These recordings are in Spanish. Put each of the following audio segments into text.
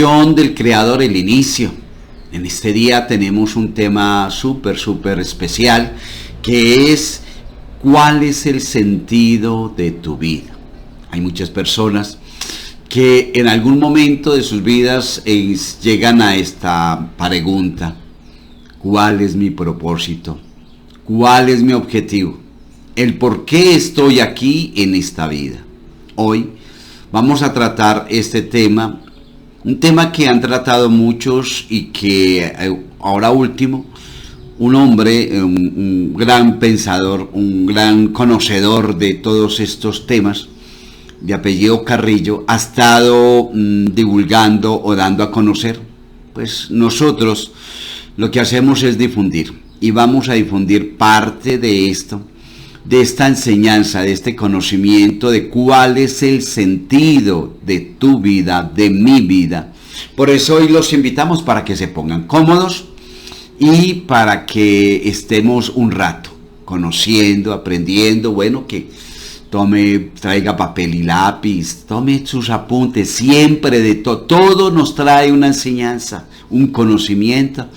Del creador, el inicio. En este día tenemos un tema súper especial, que es ¿cuál es el sentido de tu vida? Hay muchas personas que en algún momento de sus vidas llegan a esta pregunta: ¿cuál es mi propósito? ¿Cuál es mi objetivo? El por qué estoy aquí en esta vida. Hoy vamos a tratar este tema. Un tema que han tratado muchos y que ahora último, un hombre, un gran pensador, un gran conocedor de todos estos temas, de apellido Carrillo, ha estado divulgando o dando a conocer. Pues nosotros lo que hacemos es difundir, y vamos a difundir parte de esto, de esta enseñanza, de este conocimiento de cuál es el sentido de tu vida, de mi vida. Por eso hoy los invitamos para que se pongan cómodos y para que estemos un rato conociendo, aprendiendo. Bueno, que traiga papel y lápiz, tome sus apuntes, siempre de todo nos trae una enseñanza, un conocimiento.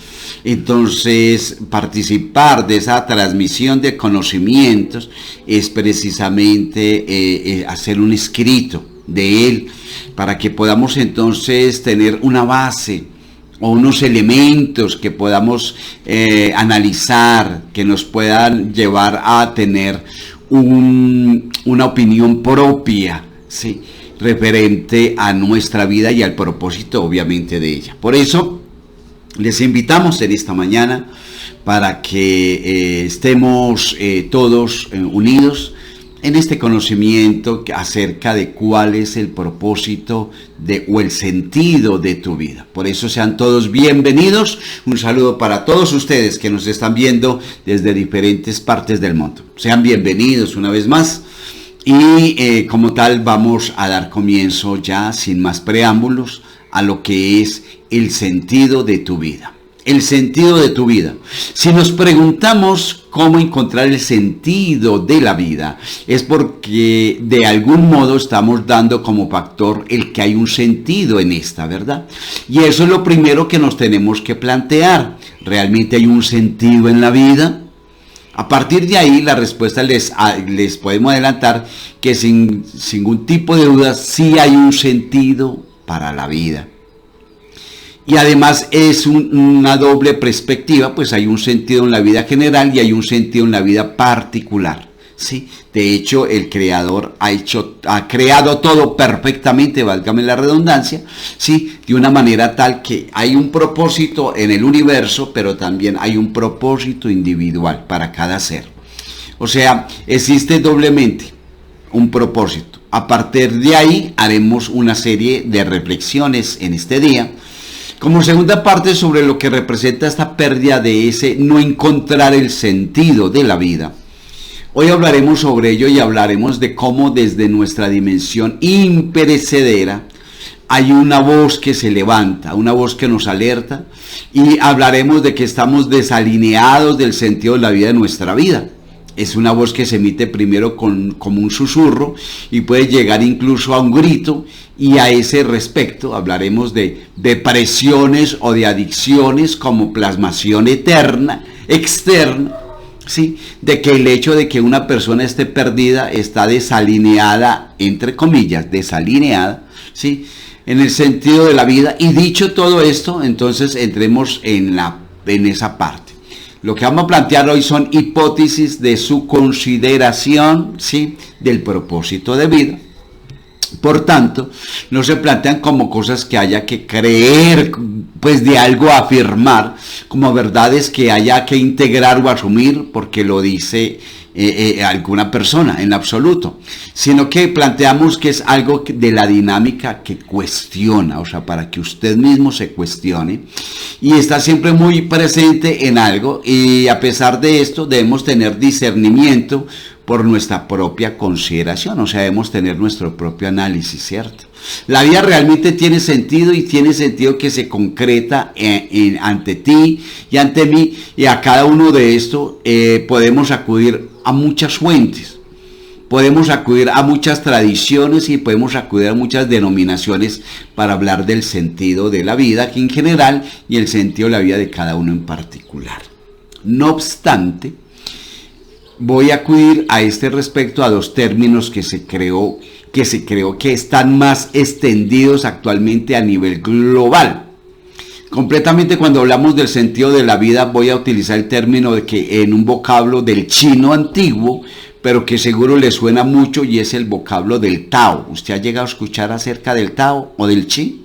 Entonces, participar de esa transmisión de conocimientos es precisamente hacer un escrito de él, para que podamos entonces tener una base o unos elementos que podamos analizar, que nos puedan llevar a tener una opinión propia, ¿sí?, referente a nuestra vida y al propósito, obviamente, de ella. Por eso les invitamos en esta mañana para que estemos todos unidos en este conocimiento acerca de cuál es el propósito o el sentido de tu vida. Por eso sean todos bienvenidos. Un saludo para todos ustedes que nos están viendo desde diferentes partes del mundo. Sean bienvenidos una vez más. Y como tal vamos a dar comienzo ya sin más preámbulos a lo que es el sentido de tu vida. El sentido de tu vida. Si nos preguntamos cómo encontrar el sentido de la vida, es porque de algún modo estamos dando como factor el que hay un sentido en esta, ¿verdad? Y eso es lo primero que nos tenemos que plantear. ¿Realmente hay un sentido en la vida? A partir de ahí, la respuesta les podemos adelantar que sin ningún tipo de duda sí hay un sentido para la vida. Y además es una doble perspectiva, pues hay un sentido en la vida general y hay un sentido en la vida particular, ¿sí? De hecho, el creador ha creado todo perfectamente, válgame la redundancia, ¿sí?, de una manera tal que hay un propósito en el universo, pero también hay un propósito individual para cada ser. O sea, existe doblemente un propósito. A partir de ahí haremos una serie de reflexiones en este día, como segunda parte, sobre lo que representa esta pérdida de ese no encontrar el sentido de la vida. Hoy hablaremos sobre ello y hablaremos de cómo desde nuestra dimensión imperecedera hay una voz que se levanta, una voz que nos alerta, y hablaremos de que estamos desalineados del sentido de la vida de nuestra vida. Es una voz que se emite primero como un susurro y puede llegar incluso a un grito, y a ese respecto hablaremos de depresiones o de adicciones como plasmación externa, ¿sí?, de que el hecho de que una persona esté perdida, está desalineada, entre comillas, desalineada, ¿sí?, en el sentido de la vida. Y dicho todo esto, entonces entremos en esa parte. Lo que vamos a plantear hoy son hipótesis de su consideración, ¿sí?, del propósito de vida. Por tanto, no se plantean como cosas que haya que creer, pues de algo a afirmar, como verdades que haya que integrar o asumir porque lo dice alguna persona en absoluto, sino que planteamos que es algo de la dinámica que cuestiona, o sea, para que usted mismo se cuestione y está siempre muy presente en algo, y a pesar de esto debemos tener discernimiento por nuestra propia consideración, o sea, debemos tener nuestro propio análisis, ¿cierto? La vida realmente tiene sentido, y tiene sentido que se concreta ante ti y ante mí, y a cada uno de estos podemos acudir a muchas fuentes. podemos acudir a muchas tradiciones y podemos acudir a muchas denominaciones para hablar del sentido de la vida en general y el sentido de la vida de cada uno en particular. No obstante, voy a acudir a este respecto a dos términos que se creó que están más extendidos actualmente a nivel global. Completamente, cuando hablamos del sentido de la vida, voy a utilizar el término de que en un vocablo del chino antiguo, pero que seguro le suena mucho, y es el vocablo del Tao. ¿Usted ha llegado a escuchar acerca del Tao o del Chi?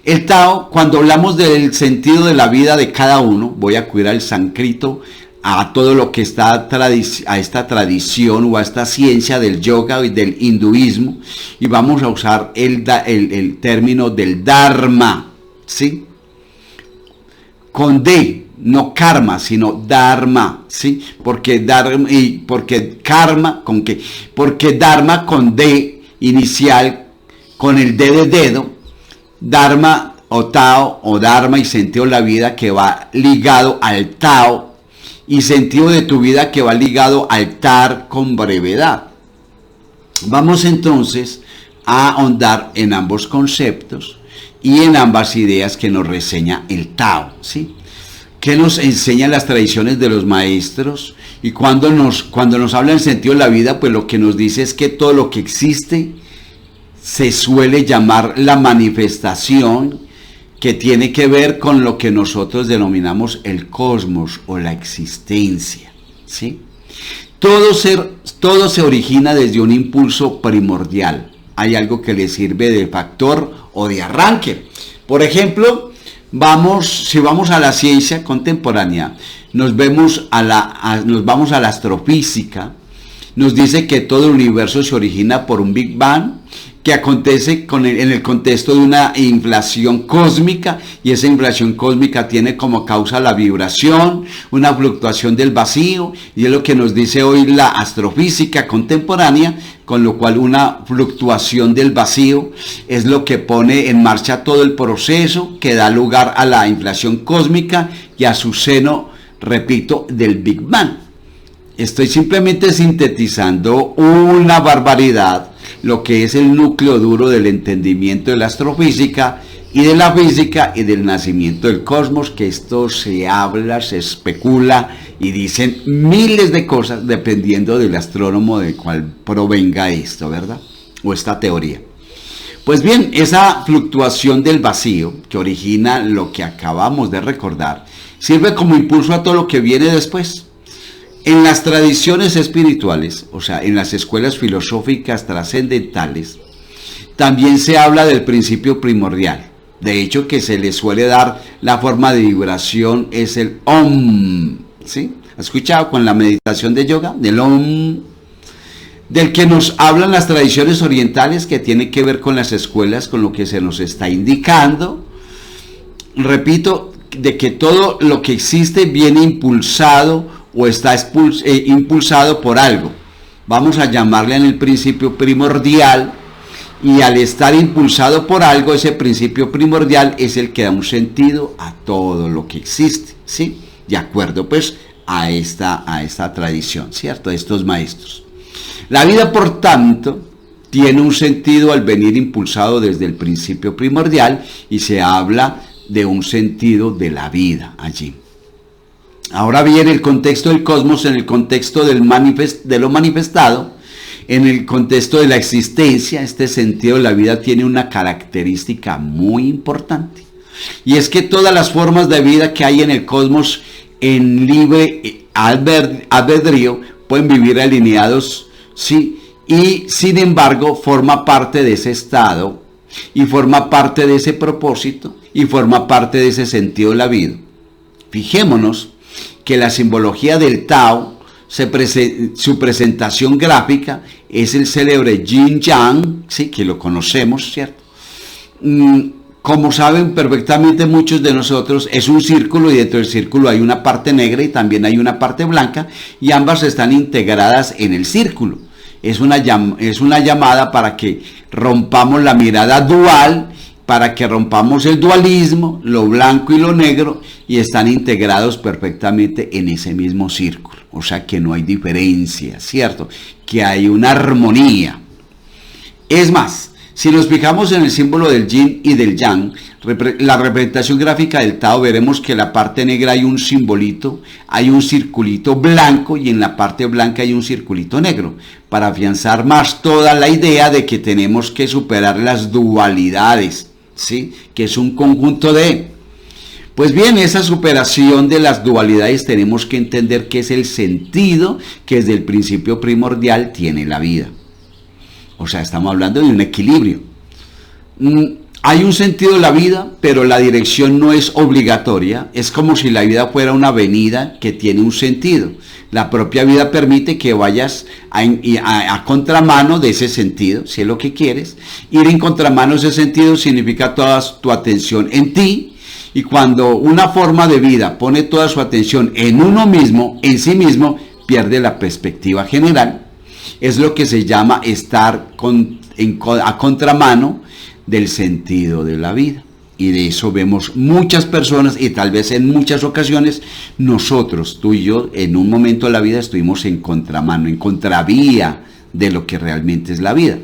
El Tao, cuando hablamos del sentido de la vida de cada uno, voy a acudir al sánscrito, a todo lo que está a esta tradición o a esta ciencia del yoga y del hinduismo, y vamos a usar el término del Dharma, ¿sí? Con D, no karma, sino Dharma, ¿sí? Porque karma con qué, porque Dharma con D inicial, con el D de dedo, Dharma o Tao o Dharma y sentido de la vida que va ligado al Tao, y sentido de tu vida que va ligado al Tar con brevedad. Vamos entonces a ahondar en ambos conceptos y en ambas ideas que nos reseña el Tao, ¿sí? ¿Qué nos enseñan las tradiciones de los maestros? Y cuando nos habla en sentido de la vida, pues lo que nos dice es que todo lo que existe se suele llamar la manifestación, que tiene que ver con lo que nosotros denominamos el cosmos o la existencia, ¿sí? Todo se origina desde un impulso primordial. Hay algo que le sirve de factor o de arranque. Por ejemplo, si vamos a la ciencia contemporánea, nos vamos a la astrofísica, nos dice que todo el universo se origina por un Big Bang, que acontece en el contexto de una inflación cósmica, y esa inflación cósmica tiene como causa la vibración, una fluctuación del vacío, y es lo que nos dice hoy la astrofísica contemporánea, con lo cual una fluctuación del vacío es lo que pone en marcha todo el proceso que da lugar a la inflación cósmica y a su seno, repito, del Big Bang. Estoy simplemente sintetizando una barbaridad, lo que es el núcleo duro del entendimiento de la astrofísica y de la física y del nacimiento del cosmos, que esto se habla, se especula y dicen miles de cosas dependiendo del astrónomo del cual provenga esto, ¿verdad? O esta teoría. Pues bien, esa fluctuación del vacío que origina lo que acabamos de recordar sirve como impulso a todo lo que viene después. En las tradiciones espirituales, o sea, en las escuelas filosóficas trascendentales, también se habla del principio primordial. De hecho, que se le suele dar la forma de vibración es el Om, ¿sí? ¿Has escuchado con la meditación de yoga? Del Om, del que nos hablan las tradiciones orientales, que tiene que ver con las escuelas, con lo que se nos está indicando. Repito, de que todo lo que existe viene impulsado o está impulsado por algo. Vamos a llamarle en el principio primordial, y al estar impulsado por algo, ese principio primordial es el que da un sentido a todo lo que existe, ¿sí? De acuerdo pues a esta tradición, ¿cierto? De estos maestros. La vida, por tanto, tiene un sentido al venir impulsado desde el principio primordial, y se habla de un sentido de la vida allí. Ahora bien, el contexto del cosmos, en el contexto de lo manifestado, en el contexto de la existencia, este sentido de la vida tiene una característica muy importante. Y es que todas las formas de vida que hay en el cosmos en libre albedrío pueden vivir alineados, ¿sí? Y sin embargo forma parte de ese estado, y forma parte de ese propósito, y forma parte de ese sentido de la vida. Fijémonos que la simbología del Tao, su presentación gráfica es el célebre Yin Yang, sí, que lo conocemos, ¿cierto? Como saben perfectamente muchos de nosotros, es un círculo, y dentro del círculo hay una parte negra y también hay una parte blanca, y ambas están integradas en el círculo. Es una llamada para que rompamos la mirada dual, para que rompamos el dualismo, lo blanco y lo negro, y están integrados perfectamente en ese mismo círculo. O sea que no hay diferencia, ¿cierto? que hay una armonía. Es más, si nos fijamos en el símbolo del yin y del yang, la representación gráfica del Tao, veremos que en la parte negra hay un simbolito, hay un circulito blanco y en la parte blanca hay un circulito negro, para afianzar más toda la idea de que tenemos que superar las dualidades, ¿sí? Que es un conjunto de... Pues bien, esa superación de las dualidades tenemos que entender que es el sentido que desde el principio primordial tiene la vida. O sea, estamos hablando de un equilibrio. Hay un sentido de la vida, pero la dirección no es obligatoria. Es como si la vida fuera una avenida que tiene un sentido. La propia vida permite que vayas a contramano de ese sentido, si es lo que quieres. Ir en contramano de ese sentido significa toda tu atención en ti. Y cuando una forma de vida pone toda su atención en uno mismo, en sí mismo, pierde la perspectiva general. Es lo que se llama estar a contramano del sentido de la vida. Y de eso vemos muchas personas y tal vez en muchas ocasiones nosotros, tú y yo, en un momento de la vida estuvimos en contramano, en contravía de lo que realmente es la vida.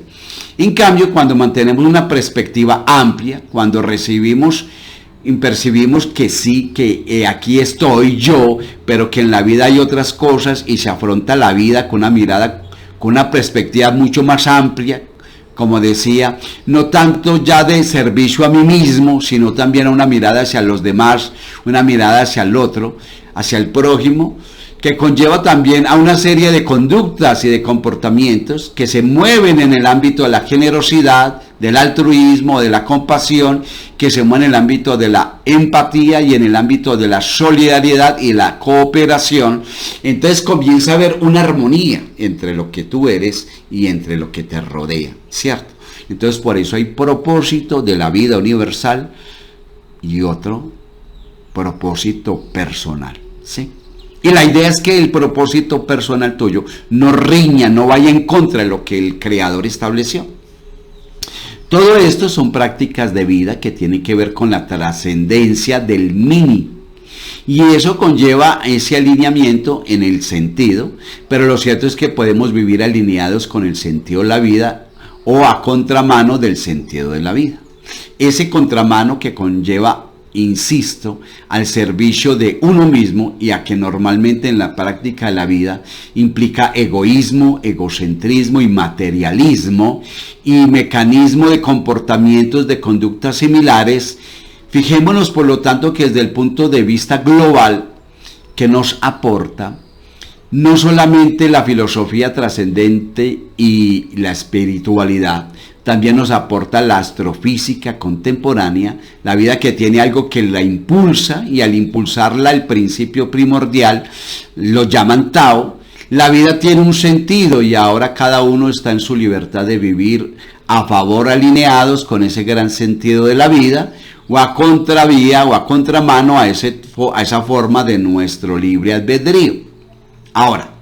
En cambio, cuando mantenemos una perspectiva amplia, cuando percibimos que sí, que aquí estoy yo, pero que en la vida hay otras cosas y se afronta la vida con una mirada, con una perspectiva mucho más amplia, como decía, no tanto ya de servicio a mí mismo, sino también a una mirada hacia los demás, una mirada hacia el otro, hacia el prójimo, que conlleva también a una serie de conductas y de comportamientos que se mueven en el ámbito de la generosidad, del altruismo, de la compasión, que se mueven en el ámbito de la empatía y en el ámbito de la solidaridad y la cooperación. Entonces comienza a haber una armonía entre lo que tú eres y entre lo que te rodea, ¿cierto? Entonces por eso hay propósito de la vida universal y otro propósito personal, ¿sí? Y la idea es que el propósito personal tuyo no riña, no vaya en contra de lo que el Creador estableció. Todo esto son prácticas de vida que tienen que ver con la trascendencia del mini. Y eso conlleva ese alineamiento en el sentido, pero lo cierto es que podemos vivir alineados con el sentido de la vida o a contramano del sentido de la vida. Ese contramano que conlleva, insisto, al servicio de uno mismo y a que normalmente en la práctica de la vida implica egoísmo, egocentrismo y materialismo y mecanismo de comportamientos de conductas similares. Fijémonos por lo tanto que desde el punto de vista global que nos aporta no solamente la filosofía trascendente y la espiritualidad, también nos aporta la astrofísica contemporánea, la vida que tiene algo que la impulsa, y al impulsarla el principio primordial, lo llaman Tao. La vida tiene un sentido y ahora cada uno está en su libertad de vivir a favor, alineados con ese gran sentido de la vida, o a contravía o a contramano a esa forma de nuestro libre albedrío. Ahora,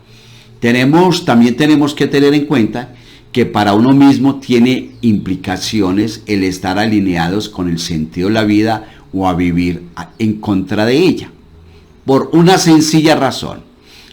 también tenemos que tener en cuenta que para uno mismo tiene implicaciones el estar alineados con el sentido de la vida o a vivir en contra de ella. Por una sencilla razón,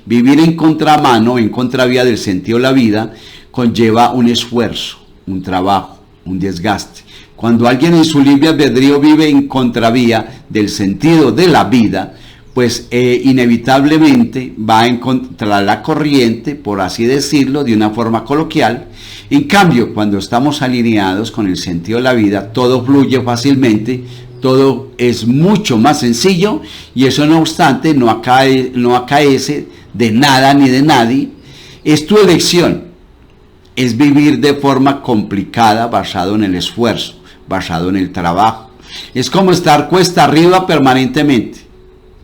vivir en contramano, en contravía del sentido de la vida, conlleva un esfuerzo, un trabajo, un desgaste. Cuando alguien en su libre albedrío vive en contravía del sentido de la vida, pues inevitablemente va en contra la corriente, por así decirlo, de una forma coloquial. En cambio, cuando estamos alineados con el sentido de la vida, todo fluye fácilmente, todo es mucho más sencillo, y eso no obstante no acaece de nada ni de nadie. Es tu elección, es vivir de forma complicada, basado en el esfuerzo, basado en el trabajo. Es como estar cuesta arriba permanentemente.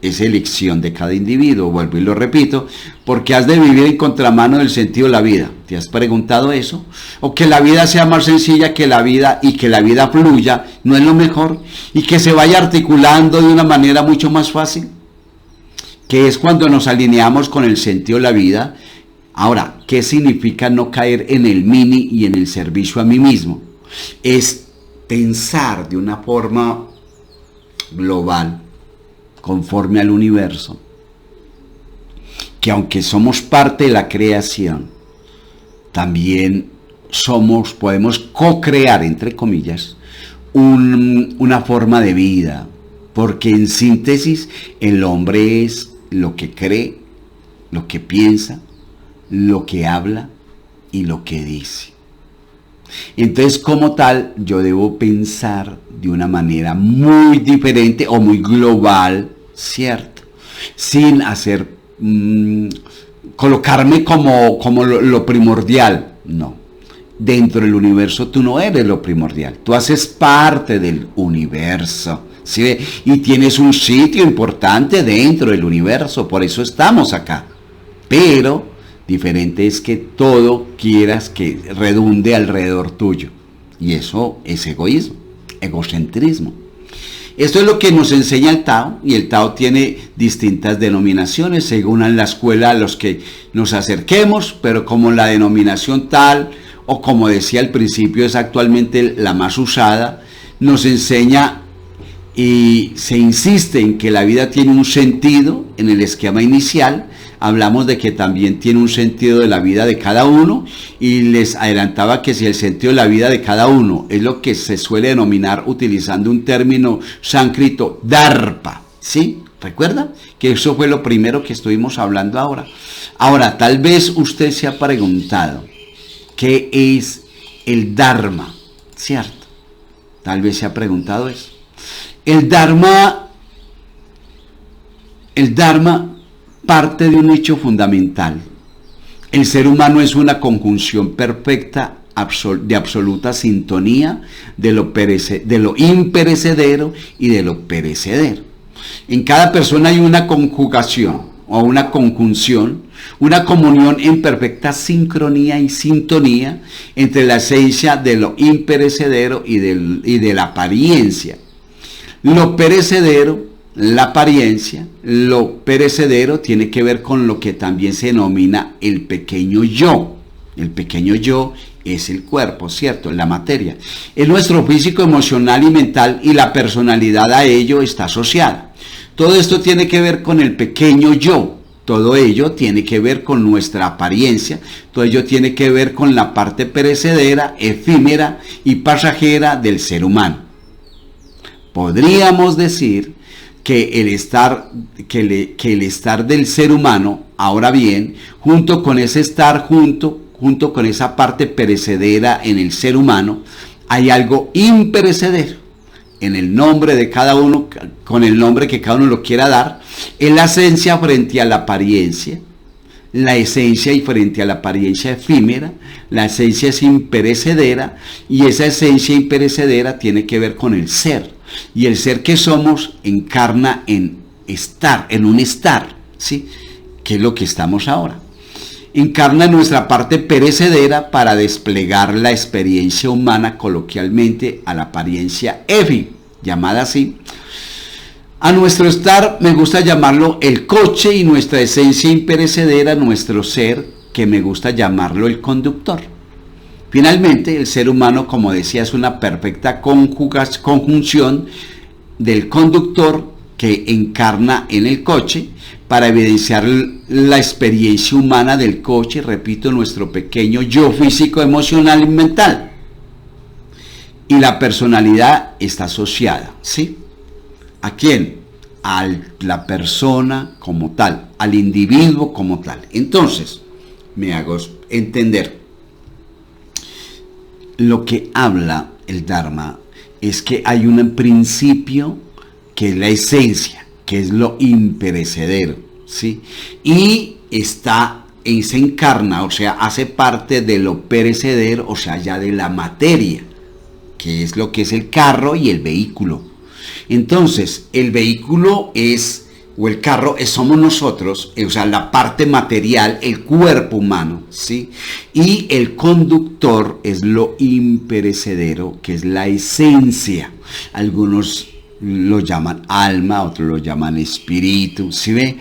Es elección de cada individuo, vuelvo y lo repito, porque has de vivir en contramano del sentido de la vida. ¿Te has preguntado eso? O que la vida sea más sencilla que la vida y que la vida fluya, ¿no es lo mejor? Y que se vaya articulando de una manera mucho más fácil, que es cuando nos alineamos con el sentido de la vida. Ahora, ¿qué significa no caer en el mini y en el servicio a mí mismo? Es pensar de una forma global, conforme al universo, que aunque somos parte de la creación, también podemos co-crear, entre comillas, una forma de vida, porque en síntesis el hombre es lo que cree, lo que piensa, lo que habla y lo que dice. Entonces, como tal, yo debo pensar de una manera muy diferente o muy global, ¿cierto? Sin hacer, colocarme como lo primordial, no. Dentro del universo tú no eres lo primordial, tú haces parte del universo, ¿sí? Y tienes un sitio importante dentro del universo, por eso estamos acá. Pero diferente es que todo quieras que redunde alrededor tuyo. Y eso es egoísmo, egocentrismo. Esto es lo que nos enseña el Tao, y el Tao tiene distintas denominaciones según en la escuela a los que nos acerquemos, pero como la denominación tal, o como decía al principio, es actualmente la más usada, nos enseña y se insiste en que la vida tiene un sentido en el esquema inicial. Hablamos de que también tiene un sentido de la vida de cada uno, y les adelantaba que si el sentido de la vida de cada uno es lo que se suele denominar, utilizando un término sánscrito, dharpa, ¿sí? ¿Recuerda? Que eso fue lo primero que estuvimos hablando ahora. Ahora, tal vez usted se ha preguntado, ¿qué es el dharma? ¿Cierto? Tal vez se ha preguntado eso. El dharma parte de un hecho fundamental. El ser humano es una conjunción perfecta de absoluta sintonía de lo imperecedero y de lo perecedero. En cada persona hay una conjugación o una conjunción, una comunión en perfecta sincronía y sintonía entre la esencia de lo imperecedero y de la apariencia. Lo perecedero, la apariencia, lo perecedero tiene que ver con lo que también se denomina el pequeño yo. El pequeño yo es el cuerpo, ¿cierto? La materia. Es nuestro físico, emocional y mental, y la personalidad a ello está asociada. Todo esto tiene que ver con el pequeño yo. Todo ello tiene que ver con nuestra apariencia. Todo ello tiene que ver con la parte perecedera, efímera y pasajera del ser humano. Podríamos decir que el estar del ser humano, ahora bien, junto con ese estar, junto con esa parte perecedera en el ser humano, hay algo imperecedero. En el nombre de cada uno, con el nombre que cada uno lo quiera dar, es la esencia frente a la apariencia. La esencia y frente a la apariencia efímera, la esencia es imperecedera, y esa esencia imperecedera tiene que ver con el ser. Y el ser que somos encarna en un estar, ¿sí? Que es lo que estamos ahora. Encarna en nuestra parte perecedera para desplegar la experiencia humana, coloquialmente a la apariencia efi, llamada así. A nuestro estar me gusta llamarlo el coche, y nuestra esencia imperecedera, nuestro ser, que me gusta llamarlo el conductor. Finalmente, el ser humano, como decía, es una perfecta conjunción del conductor que encarna en el coche para evidenciar la experiencia humana del coche, repito, nuestro pequeño yo físico, emocional y mental. Y la personalidad está asociada, ¿sí? ¿A quién? A la persona como tal, al individuo como tal. Entonces, me hago entender. Lo que habla el Dharma es que hay un principio que es la esencia, que es lo imperecedero, ¿sí? Y se encarna, o sea, hace parte de lo perecedero, o sea, ya de la materia, que es lo que es el carro y el vehículo. Entonces, el vehículo o el carro somos nosotros, o sea, la parte material, el cuerpo humano, ¿sí? Y el conductor es lo imperecedero, que es la esencia. Algunos lo llaman alma, otros lo llaman espíritu, ¿sí ve?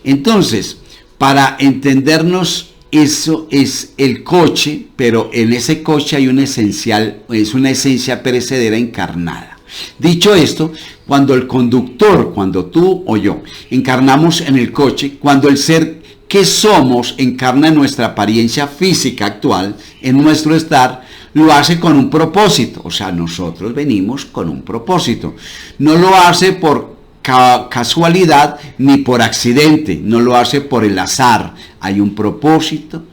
Entonces, para entendernos, eso es el coche, pero en ese coche hay una esencia perecedera encarnada. Dicho esto, cuando el conductor, cuando tú o yo encarnamos en el coche, cuando el ser que somos encarna en nuestra apariencia física actual, en nuestro estar, lo hace con un propósito. O sea, nosotros venimos con un propósito. No lo hace por casualidad ni por accidente, no lo hace por el azar. Hay un propósito,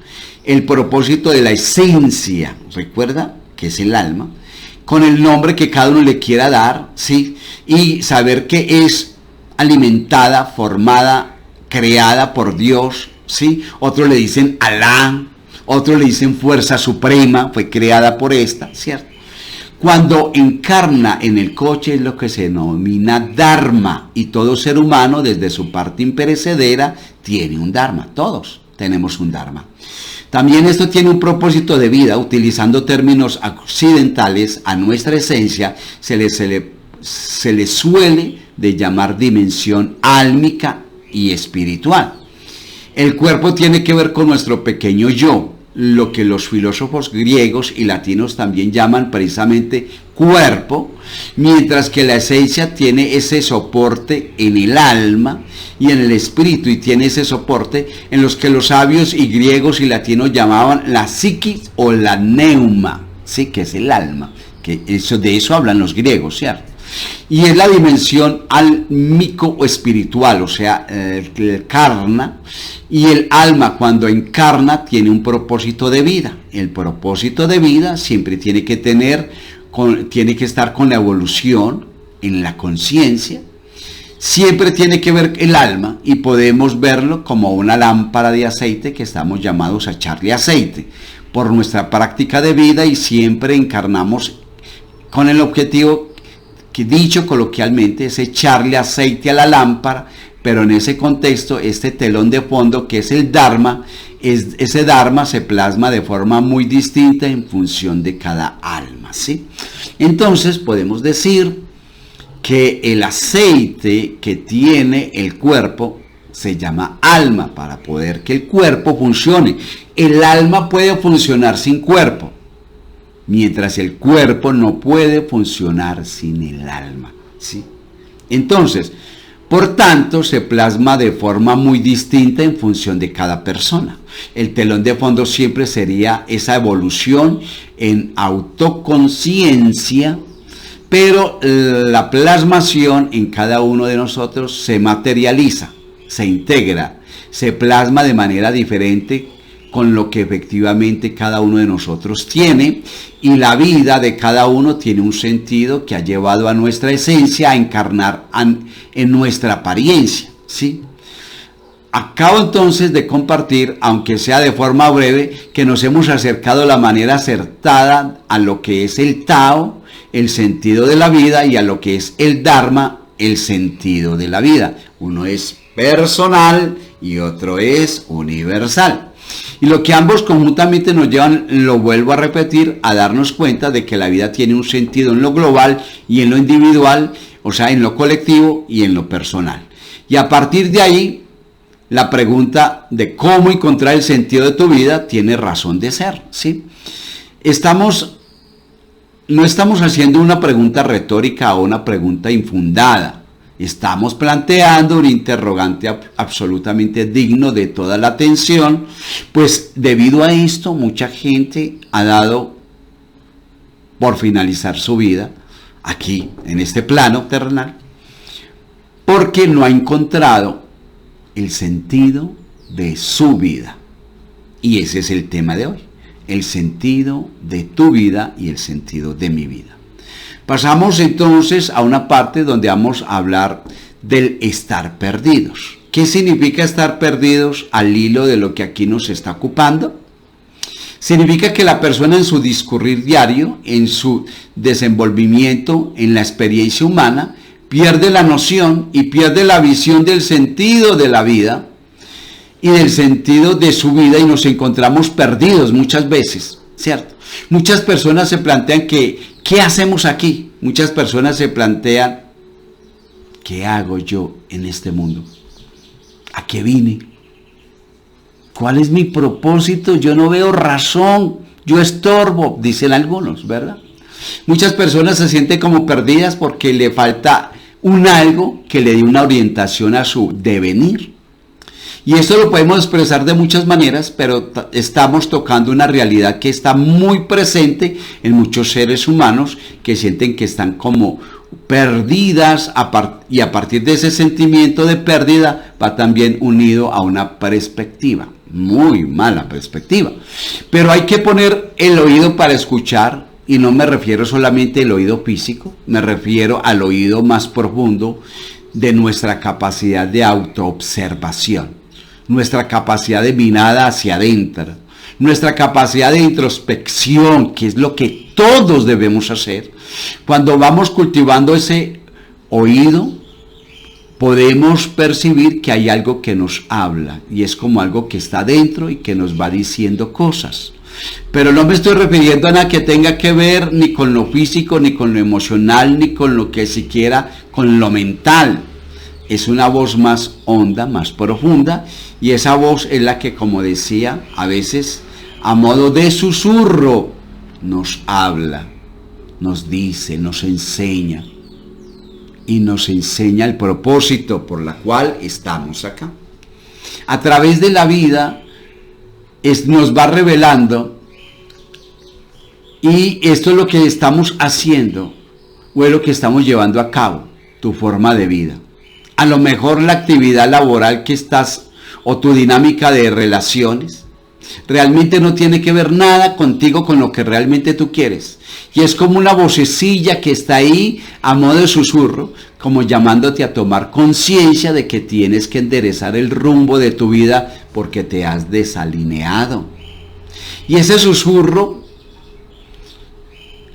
el propósito de la esencia, recuerda que es el alma, con el nombre que cada uno le quiera dar, ¿sí? Y saber que es alimentada, formada, creada por Dios, ¿sí? Otros le dicen Alá, otros le dicen fuerza suprema, fue creada por esta, ¿cierto? Cuando encarna en el coche es lo que se denomina Dharma, y todo ser humano desde su parte imperecedera tiene un Dharma, todos tenemos un Dharma. También esto tiene un propósito de vida. Utilizando términos occidentales, a nuestra esencia se le suele de llamar dimensión álmica y espiritual. El cuerpo tiene que ver con nuestro pequeño yo, lo que los filósofos griegos y latinos también llaman precisamente cuerpo, mientras que la esencia tiene ese soporte en el alma y en el espíritu, y tiene ese soporte en los que los sabios y griegos y latinos llamaban la psiquis o la neuma, ¿sí? Que es el alma, que de eso hablan los griegos, ¿cierto? Y es la dimensión álmico o espiritual, o sea, el karna, y el alma cuando encarna tiene un propósito de vida. El propósito de vida siempre tiene que estar con la evolución en la conciencia. Siempre tiene que ver el alma, y podemos verlo como una lámpara de aceite que estamos llamados a echarle aceite por nuestra práctica de vida, y siempre encarnamos con el objetivo que, dicho coloquialmente, es echarle aceite a la lámpara, pero en ese contexto este telón de fondo que es el Dharma, ese Dharma se plasma de forma muy distinta en función de cada alma, ¿sí? Entonces podemos decir que el aceite que tiene el cuerpo se llama alma, para poder que el cuerpo funcione. El alma puede funcionar sin cuerpo, mientras el cuerpo no puede funcionar sin el alma, ¿sí? Entonces, por tanto, se plasma de forma muy distinta en función de cada persona. El telón de fondo siempre sería esa evolución en autoconciencia, pero la plasmación en cada uno de nosotros se materializa, se integra, se plasma de manera diferente con lo que efectivamente cada uno de nosotros tiene, y la vida de cada uno tiene un sentido que ha llevado a nuestra esencia a encarnar en nuestra apariencia, ¿sí? Acabo entonces de compartir, aunque sea de forma breve, que nos hemos acercado de la manera acertada a lo que es el Tao, el sentido de la vida, y a lo que es el Dharma, el sentido de la vida. Uno es personal y otro es universal. Y lo que ambos conjuntamente nos llevan, lo vuelvo a repetir, a darnos cuenta de que la vida tiene un sentido en lo global y en lo individual, o sea, en lo colectivo y en lo personal. Y a partir de ahí, la pregunta de cómo encontrar el sentido de tu vida tiene razón de ser, ¿sí? No estamos haciendo una pregunta retórica o una pregunta infundada. Estamos planteando un interrogante absolutamente digno de toda la atención, pues debido a esto mucha gente ha dado por finalizar su vida aquí en este plano terrenal, porque no ha encontrado el sentido de su vida. Y ese es el tema de hoy, el sentido de tu vida y el sentido de mi vida. Pasamos entonces a una parte donde vamos a hablar del estar perdidos. ¿Qué significa estar perdidos al hilo de lo que aquí nos está ocupando? Significa que la persona en su discurrir diario, en su desenvolvimiento, en la experiencia humana, pierde la noción y pierde la visión del sentido de la vida y del sentido de su vida, y nos encontramos perdidos muchas veces, ¿cierto? Muchas personas se plantean ¿qué hacemos aquí? Muchas personas se plantean, ¿qué hago yo en este mundo? ¿A qué vine? ¿Cuál es mi propósito? Yo no veo razón, yo estorbo, dicen algunos, ¿verdad? Muchas personas se sienten como perdidas porque le falta un algo que le dé una orientación a su devenir. Y esto lo podemos expresar de muchas maneras, pero estamos tocando una realidad que está muy presente en muchos seres humanos que sienten que están como perdidas, y a partir de ese sentimiento de pérdida va también unido a una perspectiva, muy mala perspectiva. Pero hay que poner el oído para escuchar, y no me refiero solamente al oído físico, me refiero al oído más profundo de nuestra capacidad de autoobservación, nuestra capacidad de mirada hacia adentro, nuestra capacidad de introspección, que es lo que todos debemos hacer. Cuando vamos cultivando ese oído, podemos percibir que hay algo que nos habla, y es como algo que está dentro y que nos va diciendo cosas. Pero no me estoy refiriendo a nada que tenga que ver ni con lo físico, ni con lo emocional, ni con lo que siquiera con lo mental. Es una voz más honda, más profunda, y esa voz es la que, como decía, a veces a modo de susurro nos habla, nos dice, nos enseña, y nos enseña el propósito por la cual estamos acá. A través de la vida nos va revelando, y esto es lo que estamos haciendo, o es lo que estamos llevando a cabo, tu forma de vida. A lo mejor la actividad laboral que estás, o tu dinámica de relaciones, realmente no tiene que ver nada contigo, con lo que realmente tú quieres. Y es como una vocecilla que está ahí a modo de susurro, como llamándote a tomar conciencia de que tienes que enderezar el rumbo de tu vida porque te has desalineado. Y ese susurro,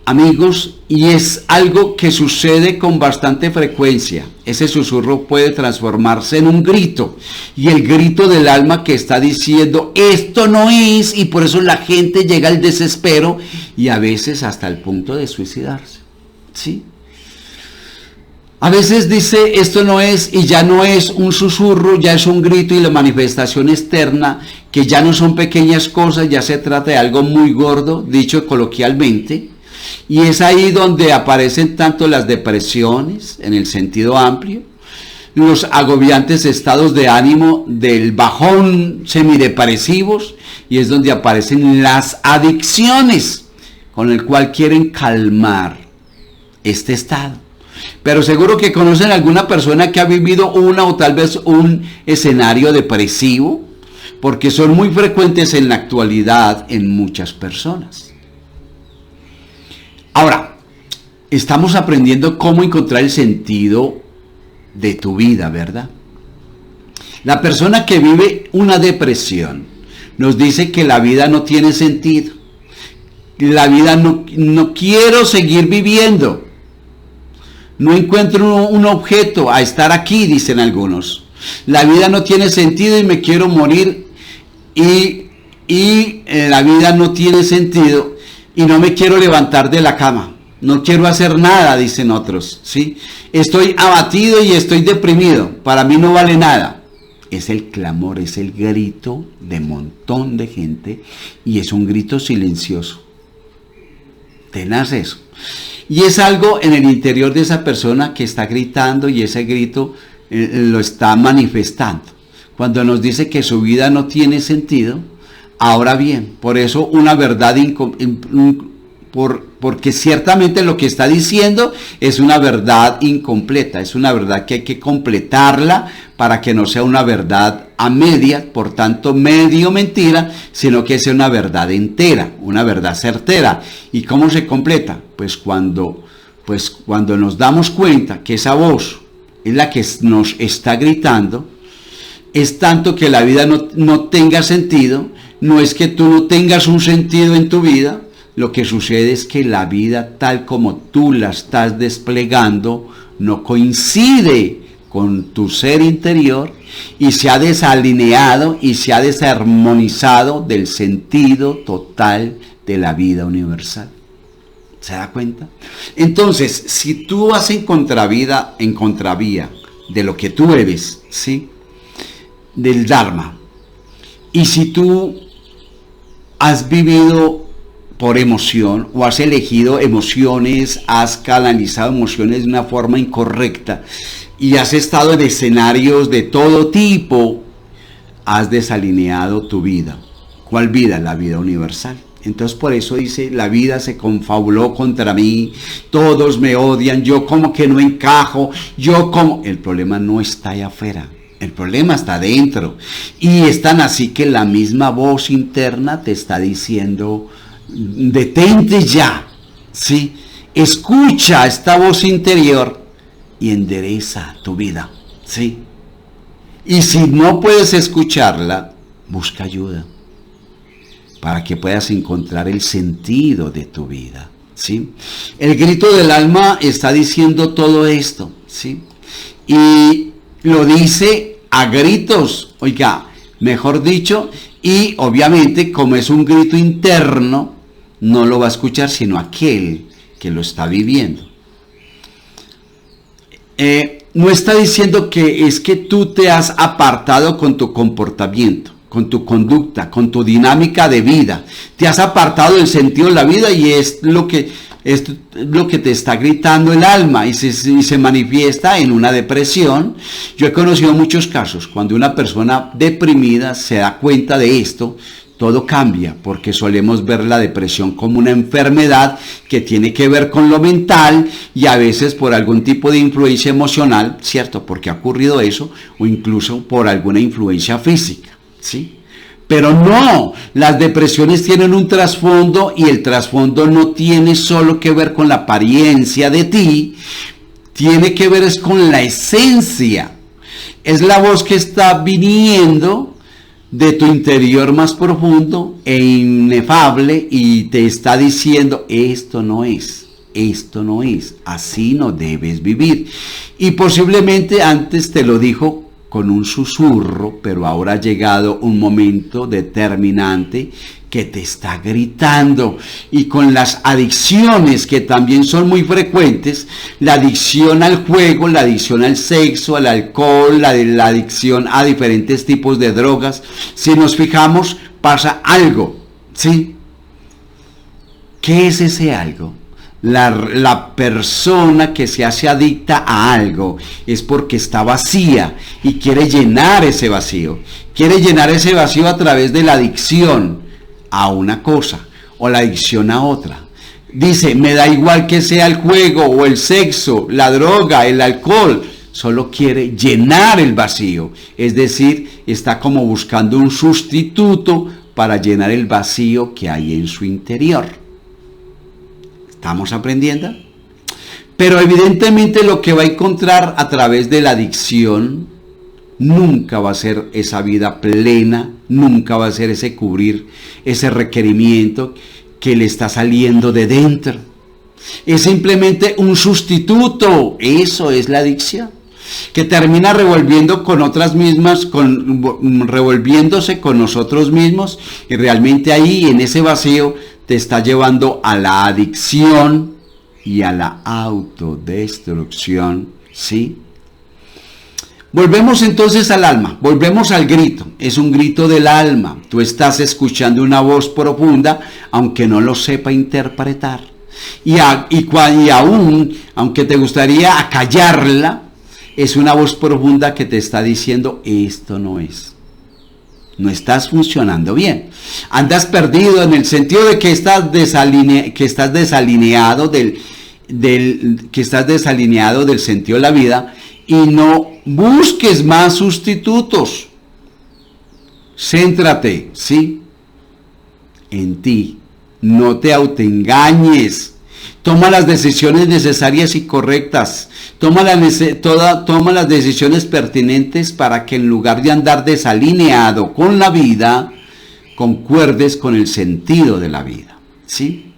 amigos, y es algo que sucede con bastante frecuencia. Ese susurro puede transformarse en un grito, y el grito del alma que está diciendo esto no es, y por eso la gente llega al desespero y a veces hasta el punto de suicidarse. ¿Sí? A veces dice esto no es, y ya no es un susurro, ya es un grito, y la manifestación externa, que ya no son pequeñas cosas, ya se trata de algo muy gordo, dicho coloquialmente. Y es ahí donde aparecen tanto las depresiones, en el sentido amplio, los agobiantes estados de ánimo del bajón semidepresivos, y es donde aparecen las adicciones, con el cual quieren calmar este estado. Pero seguro que conocen alguna persona que ha vivido una o tal vez un escenario depresivo, porque son muy frecuentes en la actualidad en muchas personas. Ahora, estamos aprendiendo cómo encontrar el sentido de tu vida, ¿verdad? La persona que vive una depresión nos dice que la vida no tiene sentido. La vida no quiero seguir viviendo. No encuentro un objeto a estar aquí, dicen algunos. La vida no tiene sentido y me quiero morir, y la vida no tiene sentido y no me quiero levantar de la cama. No quiero hacer nada, dicen otros, ¿sí? Estoy abatido y estoy deprimido. Para mí no vale nada. Es el clamor, es el grito de un montón de gente, y es un grito silencioso. Tenaz eso. Y es algo en el interior de esa persona que está gritando, y ese grito lo está manifestando. Cuando nos dice que su vida no tiene sentido, ahora bien, por eso una verdad, porque ciertamente lo que está diciendo es una verdad incompleta, es una verdad que hay que completarla para que no sea una verdad a media, por tanto medio mentira, sino que sea una verdad entera, una verdad certera. ¿Y cómo se completa? Pues cuando nos damos cuenta que esa voz es la que nos está gritando, es tanto que la vida no tenga sentido. No es que tú no tengas un sentido en tu vida, lo que sucede es que la vida tal como tú la estás desplegando no coincide con tu ser interior, y se ha desalineado y se ha desarmonizado del sentido total de la vida universal. ¿Se da cuenta? Entonces, si tú vas en contravía de lo que tú eres, ¿sí?, del Dharma, y si tú has vivido por emoción, o has elegido emociones, has canalizado emociones de una forma incorrecta, y has estado en escenarios de todo tipo, has desalineado tu vida. ¿Cuál vida? La vida universal. Entonces por eso dice, la vida se confabuló contra mí, todos me odian, yo como que no encajo, yo como... El problema no está allá afuera, el problema está dentro. Y es tan así que la misma voz interna te está diciendo, detente ya, ¿sí? Escucha esta voz interior y endereza tu vida, ¿sí? Y si no puedes escucharla, busca ayuda para que puedas encontrar el sentido de tu vida, ¿sí? El grito del alma está diciendo todo esto, ¿sí? Y lo dice a gritos, oiga, mejor dicho, y obviamente como es un grito interno, no lo va a escuchar sino aquel que lo está viviendo. No está diciendo que es que tú te has apartado con tu comportamiento, con tu conducta, con tu dinámica de vida. Te has apartado del sentido de la vida y es lo que te está gritando el alma y se manifiesta en una depresión. Yo he conocido muchos casos cuando una persona deprimida se da cuenta de esto. Todo cambia porque solemos ver la depresión como una enfermedad que tiene que ver con lo mental y a veces por algún tipo de influencia emocional, ¿cierto? Porque ha ocurrido eso, o incluso por alguna influencia física, ¿sí? Pero no, las depresiones tienen un trasfondo y el trasfondo no tiene solo que ver con la apariencia de ti, tiene que ver es con la esencia. Es la voz que está viniendo de tu interior más profundo e inefable y te está diciendo, esto no es, así no debes vivir. Y posiblemente antes te lo dijo con un susurro, pero ahora ha llegado un momento determinante que te está gritando. Y con las adicciones que también son muy frecuentes, la adicción al juego, la adicción al sexo, al alcohol, la adicción a diferentes tipos de drogas, si nos fijamos pasa algo, ¿sí? ¿Qué es ese algo? La persona que se hace adicta a algo es porque está vacía y quiere llenar ese vacío. Quiere llenar ese vacío a través de la adicción a una cosa o la adicción a otra. Dice, me da igual que sea el juego o el sexo, la droga, el alcohol. Solo quiere llenar el vacío. Es decir, está como buscando un sustituto para llenar el vacío que hay en su interior. ¿Estamos aprendiendo? Pero evidentemente lo que va a encontrar a través de la adicción nunca va a ser esa vida plena, nunca va a ser ese cubrir, ese requerimiento que le está saliendo de dentro. Es simplemente un sustituto, eso es la adicción, que termina revolviendo con otras mismas, revolviéndose con nosotros mismos y realmente ahí en ese vacío te está llevando a la adicción y a la autodestrucción, ¿sí? Volvemos entonces al alma, volvemos al grito, es un grito del alma. Tú estás escuchando una voz profunda, aunque no lo sepa interpretar. Y aún, aunque te gustaría acallarla, es una voz profunda que te está diciendo, esto no es. No estás funcionando bien. Andas perdido en el sentido de que estás desalineado del sentido de la vida y no busques más sustitutos. Céntrate, ¿sí? En ti. No te autoengañes. Toma las decisiones necesarias y correctas. Toma las decisiones pertinentes para que en lugar de andar desalineado con la vida, concuerdes con el sentido de la vida, ¿sí?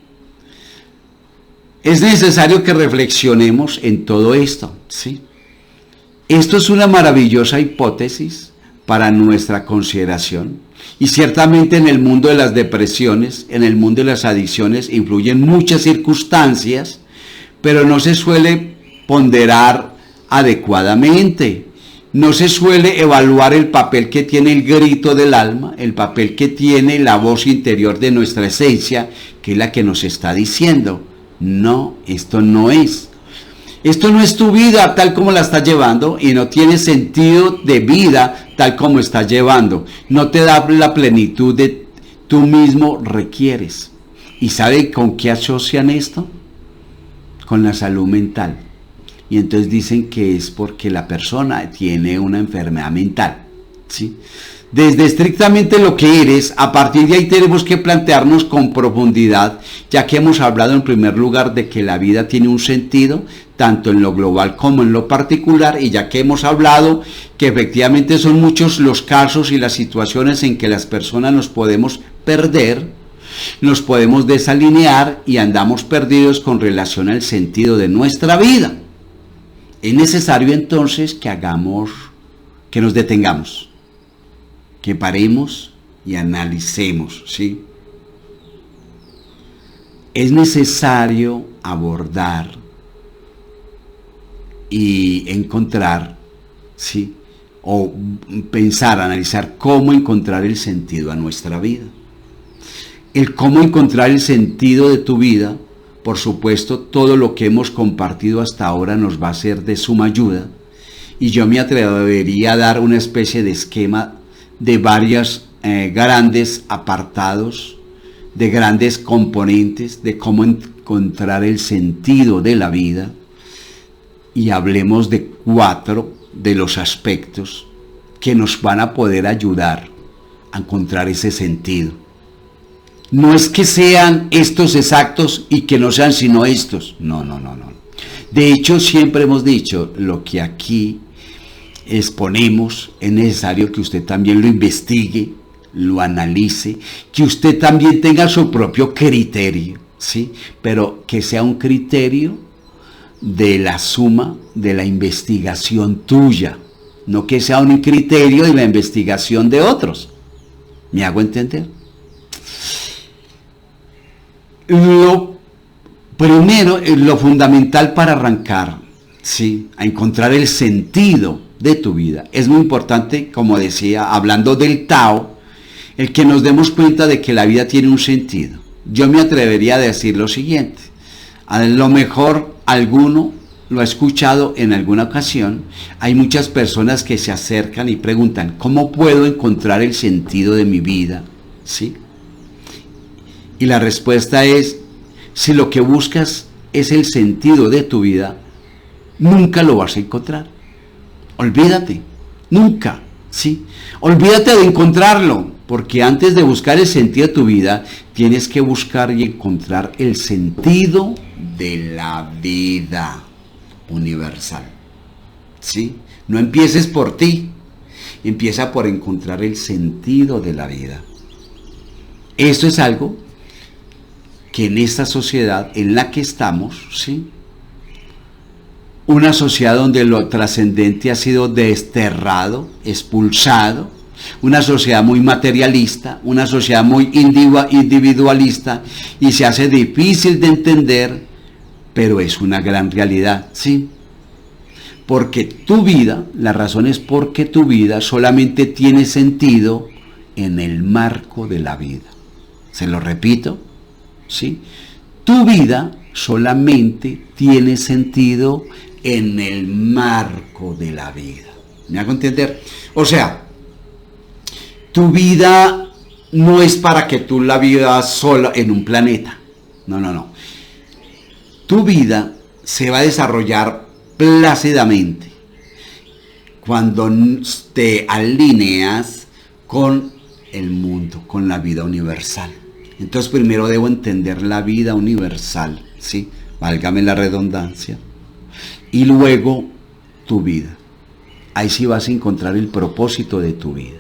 Es necesario que reflexionemos en todo esto, ¿sí? Esto es una maravillosa hipótesis para nuestra consideración. Y ciertamente en el mundo de las depresiones, en el mundo de las adicciones, influyen muchas circunstancias, pero no se suele ponderar adecuadamente. No se suele evaluar el papel que tiene el grito del alma, el papel que tiene la voz interior de nuestra esencia, que es la que nos está diciendo, no, esto no es. Esto no es tu vida tal como la estás llevando y no tiene sentido de vida tal como estás llevando. No te da la plenitud de tú mismo requieres. ¿Y sabe con qué asocian esto? Con la salud mental. Y entonces dicen que es porque la persona tiene una enfermedad mental, ¿sí? Desde estrictamente lo que eres, a partir de ahí tenemos que plantearnos con profundidad, ya que hemos hablado en primer lugar de que la vida tiene un sentido, tanto en lo global como en lo particular, y ya que hemos hablado que efectivamente son muchos los casos y las situaciones en que las personas nos podemos perder, nos podemos desalinear y andamos perdidos con relación al sentido de nuestra vida. Es necesario entonces que nos detengamos, que paremos y analicemos, ¿sí? Es necesario abordar y encontrar, ¿sí? O pensar, analizar cómo encontrar el sentido a nuestra vida. El cómo encontrar el sentido de tu vida, por supuesto, todo lo que hemos compartido hasta ahora nos va a ser de suma ayuda, y yo me atrevería a dar una especie de esquema de varios grandes apartados, de grandes componentes, de cómo encontrar el sentido de la vida, y hablemos de 4 de los aspectos que nos van a poder ayudar a encontrar ese sentido. No es que sean estos exactos y que no sean sino estos. No. De hecho, siempre hemos dicho, lo que aquí exponemos es necesario que usted también lo investigue, lo analice, que usted también tenga su propio criterio, ¿sí? Pero que sea un criterio de la suma de la investigación tuya, no que sea un criterio de la investigación de otros. ¿Me hago entender? Lo primero, lo fundamental para arrancar, ¿sí?, a encontrar el sentido de tu vida, es muy importante, como decía, hablando del Tao, el que nos demos cuenta de que la vida tiene un sentido. Yo me atrevería a decir lo siguiente, a lo mejor alguno lo ha escuchado en alguna ocasión, hay muchas personas que se acercan y preguntan, ¿cómo puedo encontrar el sentido de mi vida? ¿Sí? Y la respuesta es, si lo que buscas es el sentido de tu vida, nunca lo vas a encontrar. Olvídate, nunca, ¿sí? Olvídate de encontrarlo, porque antes de buscar el sentido de tu vida, tienes que buscar y encontrar el sentido de la vida universal, ¿sí? No empieces por ti, empieza por encontrar el sentido de la vida. Esto es algo que en esta sociedad en la que estamos, ¿sí?, una sociedad donde lo trascendente ha sido desterrado, expulsado, una sociedad muy materialista, una sociedad muy individualista, y se hace difícil de entender, pero es una gran realidad, ¿sí? Porque tu vida, la razón es porque tu vida solamente tiene sentido en el marco de la vida. Se lo repito, ¿sí? Tu vida solamente tiene sentido en el marco de la vida. ¿Me hago entender? O sea, tu vida no es para que tú la vivas sola en un planeta. No. Tu vida se va a desarrollar plácidamente cuando te alineas con el mundo, con la vida universal. Entonces primero debo entender la vida universal, ¿sí? Válgame la redundancia. Y luego tu vida. Ahí sí vas a encontrar el propósito de tu vida.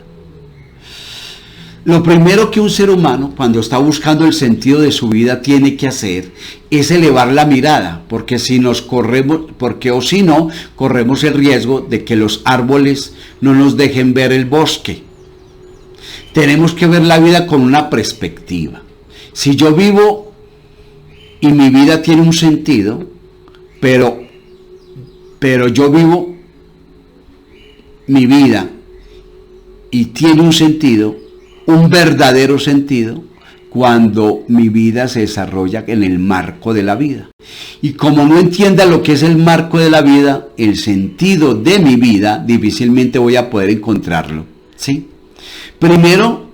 Lo primero que un ser humano, cuando está buscando el sentido de su vida, tiene que hacer es elevar la mirada, porque si no, corremos el riesgo de que los árboles no nos dejen ver el bosque. Tenemos que ver la vida con una perspectiva. Si yo vivo y mi vida tiene un sentido, pero yo vivo mi vida y tiene un sentido, un verdadero sentido, cuando mi vida se desarrolla en el marco de la vida. Y como no entienda lo que es el marco de la vida, el sentido de mi vida, difícilmente voy a poder encontrarlo, ¿sí? Primero,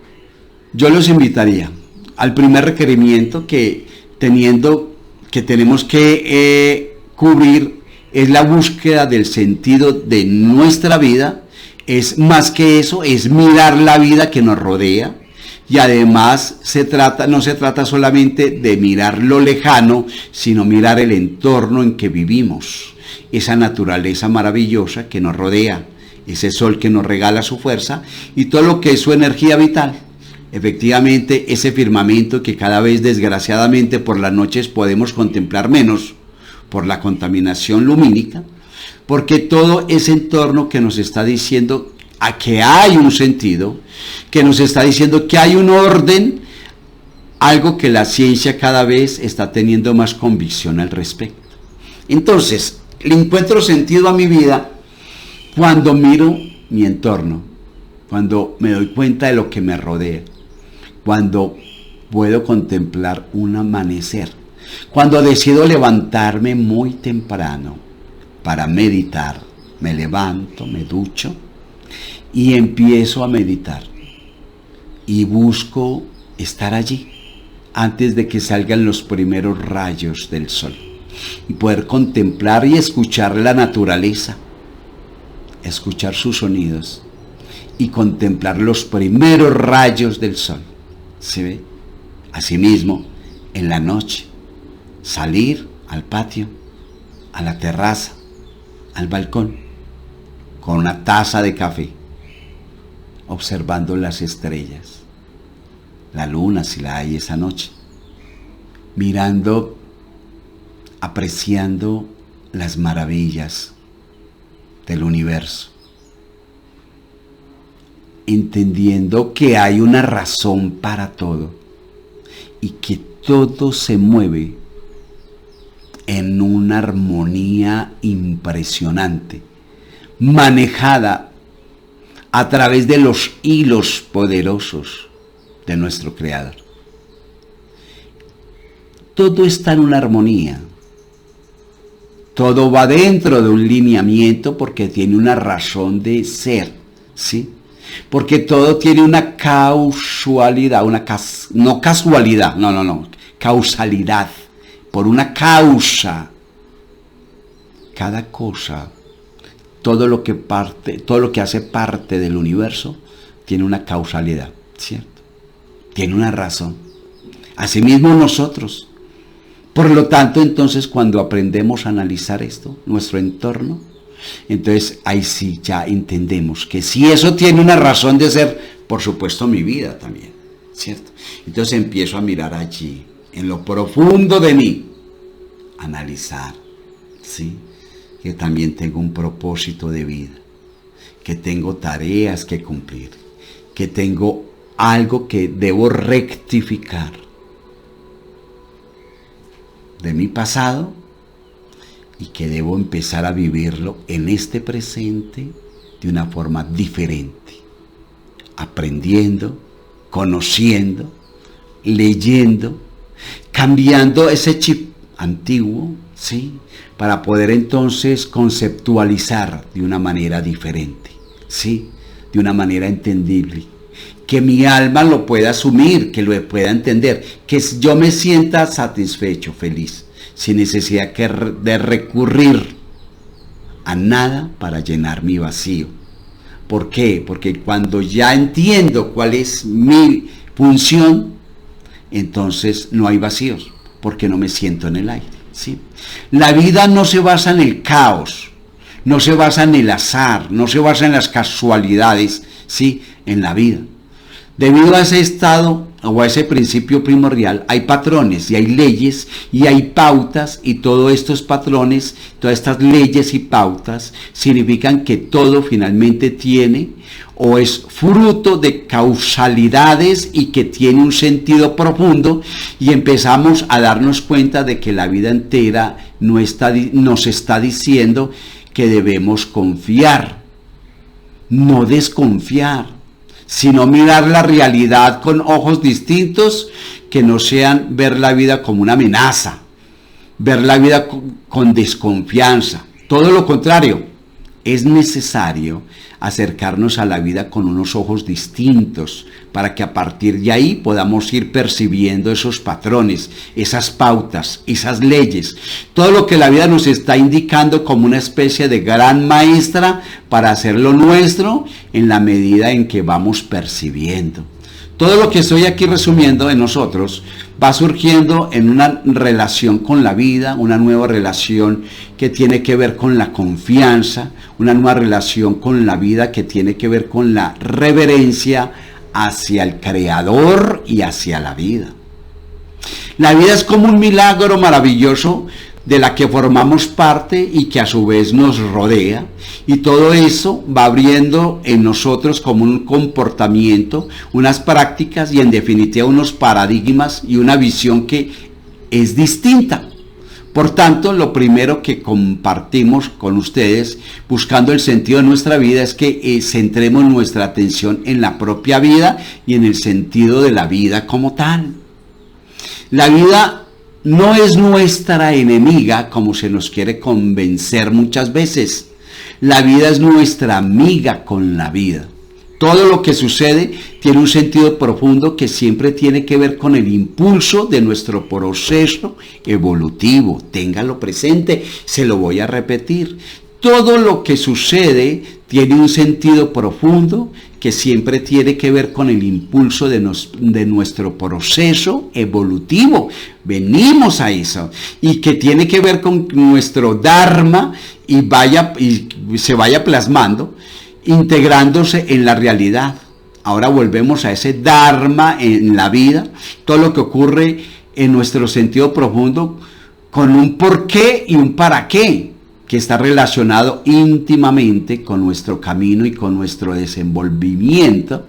yo los invitaría al primer requerimiento que tenemos que cubrir, es la búsqueda del sentido de nuestra vida. Es más que eso, es mirar la vida que nos rodea. Y además no se trata solamente de mirar lo lejano, sino mirar el entorno en que vivimos, esa naturaleza maravillosa que nos rodea, ese sol que nos regala su fuerza y todo lo que es su energía vital. Efectivamente, ese firmamento que cada vez desgraciadamente por las noches podemos contemplar menos por la contaminación lumínica, porque todo ese entorno que nos está diciendo a que hay un sentido, que nos está diciendo que hay un orden, algo que la ciencia cada vez está teniendo más convicción al respecto. Entonces, le encuentro sentido a mi vida cuando miro mi entorno, cuando me doy cuenta de lo que me rodea, cuando puedo contemplar un amanecer, cuando decido levantarme muy temprano para meditar, me levanto, me ducho y empiezo a meditar y busco estar allí antes de que salgan los primeros rayos del sol y poder contemplar y escuchar la naturaleza, escuchar sus sonidos y contemplar los primeros rayos del sol. ¿Se ve? Asimismo, en la noche, salir al patio, a la terraza, al balcón, con una taza de café, observando las estrellas, la luna si la hay esa noche, mirando, apreciando las maravillas del universo, entendiendo que hay una razón para todo y que todo se mueve en una armonía impresionante, manejada a través de los hilos poderosos de nuestro Creador. Todo está en una armonía, todo va dentro de un lineamiento porque tiene una razón de ser, ¿sí? Porque todo tiene una causalidad, causalidad, por una causa. Cada cosa, todo lo que hace parte del universo tiene una causalidad, ¿cierto? Tiene una razón. Asimismo nosotros. Por lo tanto, entonces, cuando aprendemos a analizar esto, nuestro entorno, entonces ahí sí ya entendemos que si eso tiene una razón de ser, por supuesto mi vida también, ¿cierto? Entonces empiezo a mirar allí, en lo profundo de mí, analizar, ¿sí? Que también tengo un propósito de vida, que tengo tareas que cumplir, que tengo algo que debo rectificar de mi pasado y que debo empezar a vivirlo en este presente de una forma diferente, aprendiendo, conociendo, leyendo, cambiando ese chip antiguo, ¿sí? Para poder entonces conceptualizar de una manera diferente, ¿sí? De una manera entendible, que mi alma lo pueda asumir, que lo pueda entender, que yo me sienta satisfecho, feliz, sin necesidad de recurrir a nada para llenar mi vacío. ¿Por qué? Porque cuando ya entiendo cuál es mi función, entonces no hay vacíos, porque no me siento en el aire, ¿sí? La vida no se basa en el caos, no se basa en el azar, no se basa en las casualidades, ¿sí? En la vida. Debido a ese estado o a ese principio primordial, hay patrones y hay leyes y hay pautas, y todos estos patrones, todas estas leyes y pautas significan que todo finalmente tiene o es fruto de causalidades y que tiene un sentido profundo, y empezamos a darnos cuenta de que la vida entera nos está diciendo que debemos confiar, no desconfiar, sino mirar la realidad con ojos distintos, que no sean ver la vida como una amenaza, ver la vida con desconfianza. Todo lo contrario, es necesario acercarnos a la vida con unos ojos distintos para que a partir de ahí podamos ir percibiendo esos patrones, esas pautas, esas leyes, todo lo que la vida nos está indicando como una especie de gran maestra para hacerlo nuestro en la medida en que vamos percibiendo. Todo lo que estoy aquí resumiendo en nosotros va surgiendo en una relación con la vida, una nueva relación que tiene que ver con la confianza, una nueva relación con la vida que tiene que ver con la reverencia hacia el Creador y hacia la vida. La vida es como un milagro maravilloso de la que formamos parte y que a su vez nos rodea, y todo eso va abriendo en nosotros como un comportamiento, unas prácticas y en definitiva unos paradigmas y una visión que es distinta. Por tanto, lo primero que compartimos con ustedes, buscando el sentido de nuestra vida, es que centremos nuestra atención en la propia vida y en el sentido de la vida como tal. La vida no es nuestra enemiga, como se nos quiere convencer muchas veces. La vida es nuestra amiga con la vida. Todo lo que sucede tiene un sentido profundo que siempre tiene que ver con el impulso de nuestro proceso evolutivo. Téngalo presente, se lo voy a repetir. Todo lo que sucede tiene un sentido profundo que siempre tiene que ver con el impulso de nuestro proceso evolutivo. Venimos a eso. Y que tiene que ver con nuestro Dharma y se vaya plasmando, integrándose en la realidad. Ahora volvemos a ese Dharma en la vida, todo lo que ocurre en nuestro sentido profundo con un porqué y un para qué, que está relacionado íntimamente con nuestro camino y con nuestro desenvolvimiento,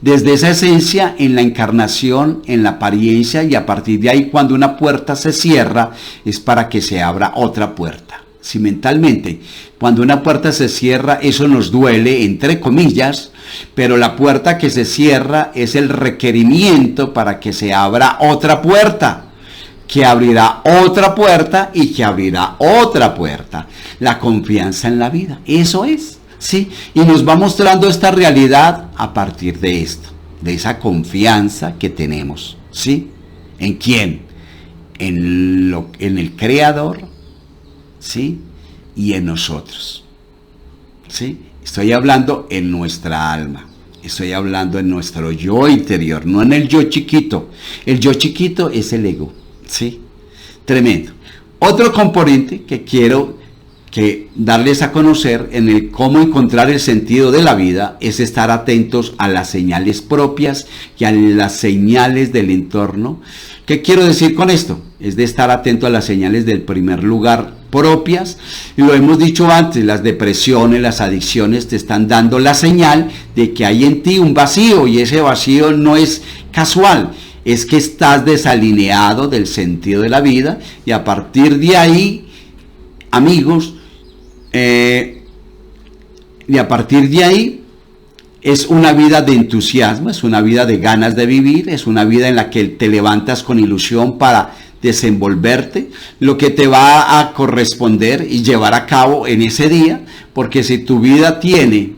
desde esa esencia en la encarnación, en la apariencia, y a partir de ahí cuando una puerta se cierra es para que se abra otra puerta. Si mentalmente, cuando una puerta se cierra, eso nos duele, entre comillas, pero la puerta que se cierra es el requerimiento para que se abra otra puerta, que abrirá otra puerta y que abrirá otra puerta. La confianza en la vida, eso es, ¿sí? Y nos va mostrando esta realidad a partir de esto, de esa confianza que tenemos, ¿sí? ¿En quién? En el Creador, ¿sí? Y en nosotros, ¿sí? Estoy hablando en nuestra alma. Estoy hablando en nuestro yo interior, no en el yo chiquito. El yo chiquito es el ego. Sí, tremendo. Otro componente que quiero darles a conocer en el cómo encontrar el sentido de la vida es estar atentos a las señales propias y a las señales del entorno. ¿Qué quiero decir con esto? Es de estar atento a las señales del primer lugar propias, y lo hemos dicho antes, las depresiones, las adicciones te están dando la señal de que hay en ti un vacío, y ese vacío no es casual, es que estás desalineado del sentido de la vida, y a partir de ahí, amigos, y a partir de ahí es una vida de entusiasmo, es una vida de ganas de vivir, es una vida en la que te levantas con ilusión para desenvolverte, lo que te va a corresponder y llevar a cabo en ese día, porque si tu vida tiene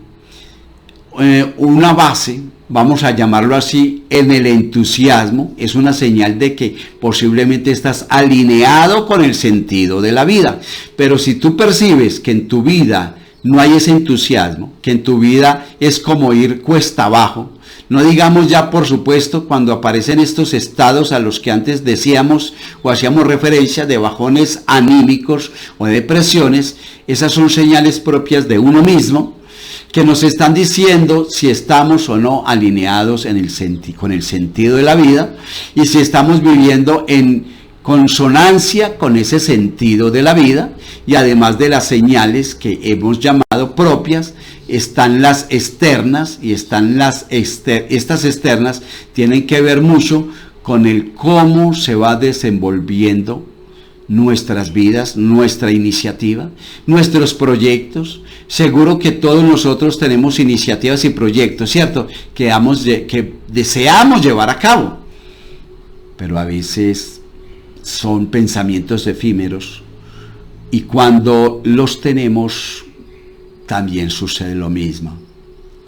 una base, vamos a llamarlo así, en el entusiasmo, es una señal de que posiblemente estás alineado con el sentido de la vida. Pero si tú percibes que en tu vida no hay ese entusiasmo, que en tu vida es como ir cuesta abajo, no digamos ya, por supuesto, cuando aparecen estos estados a los que antes decíamos o hacíamos referencia de bajones anímicos o de depresiones, esas son señales propias de uno mismo, que nos están diciendo si estamos o no alineados con el sentido de la vida, y si estamos viviendo en consonancia con ese sentido de la vida. Y además de las señales que hemos llamado propias, están las externas, y estas externas tienen que ver mucho con el cómo se va desenvolviendo nuestras vidas, nuestra iniciativa, nuestros proyectos. Seguro que todos nosotros tenemos iniciativas y proyectos, ¿cierto? Que deseamos llevar a cabo, pero a veces son pensamientos efímeros, y cuando los tenemos también sucede lo mismo.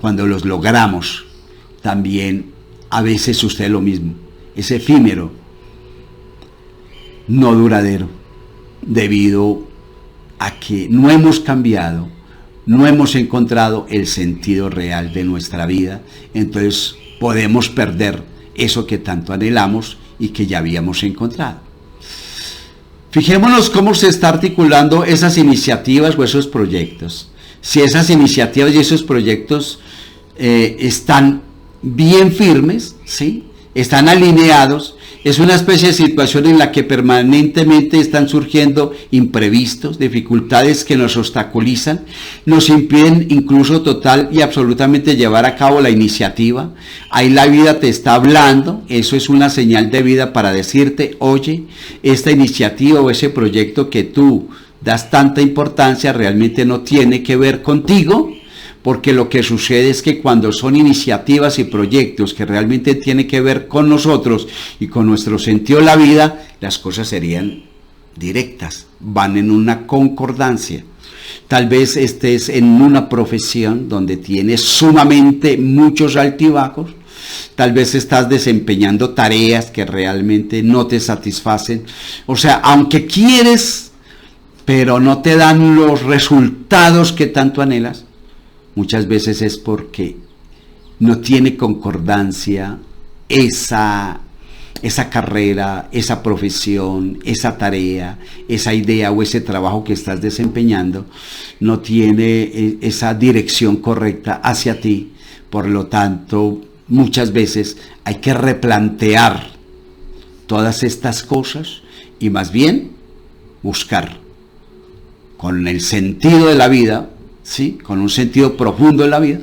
Cuando los logramos también a veces sucede lo mismo. Es efímero, no duradero, debido a que no hemos cambiado, no hemos encontrado el sentido real de nuestra vida. Entonces podemos perder eso que tanto anhelamos y que ya habíamos encontrado. Fijémonos cómo se está articulando esas iniciativas o esos proyectos. Si esas iniciativas y esos proyectos están bien firmes, ¿sí? Están alineados, es una especie de situación en la que permanentemente están surgiendo imprevistos, dificultades que nos obstaculizan, nos impiden incluso total y absolutamente llevar a cabo la iniciativa. Ahí la vida te está hablando, eso es una señal de vida para decirte, oye, esta iniciativa o ese proyecto que tú das tanta importancia realmente no tiene que ver contigo. Porque lo que sucede es que cuando son iniciativas y proyectos que realmente tienen que ver con nosotros y con nuestro sentido de la vida, las cosas serían directas, van en una concordancia. Tal vez estés en una profesión donde tienes sumamente muchos altibajos, tal vez estás desempeñando tareas que realmente no te satisfacen. O sea, aunque quieres, pero no te dan los resultados que tanto anhelas. Muchas veces es porque no tiene concordancia esa carrera, esa profesión, esa tarea, esa idea o ese trabajo que estás desempeñando, no tiene esa dirección correcta hacia ti. Por lo tanto, muchas veces hay que replantear todas estas cosas y más bien buscar con el sentido de la vida, ¿sí? Con un sentido profundo en la vida,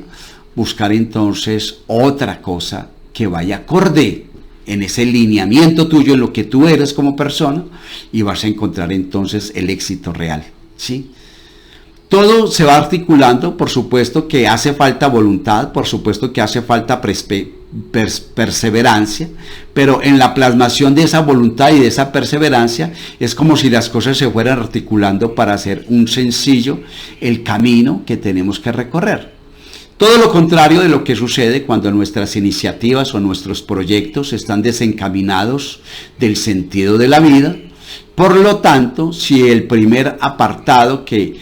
buscar entonces otra cosa que vaya acorde en ese lineamiento tuyo, en lo que tú eres como persona, y vas a encontrar entonces el éxito real, ¿sí? Todo se va articulando, por supuesto que hace falta voluntad, por supuesto que hace falta perseverancia, pero en la plasmación de esa voluntad y de esa perseverancia es como si las cosas se fueran articulando para hacer un sencillo el camino que tenemos que recorrer. Todo lo contrario de lo que sucede cuando nuestras iniciativas o nuestros proyectos están desencaminados del sentido de la vida. Por lo tanto, si el primer apartado que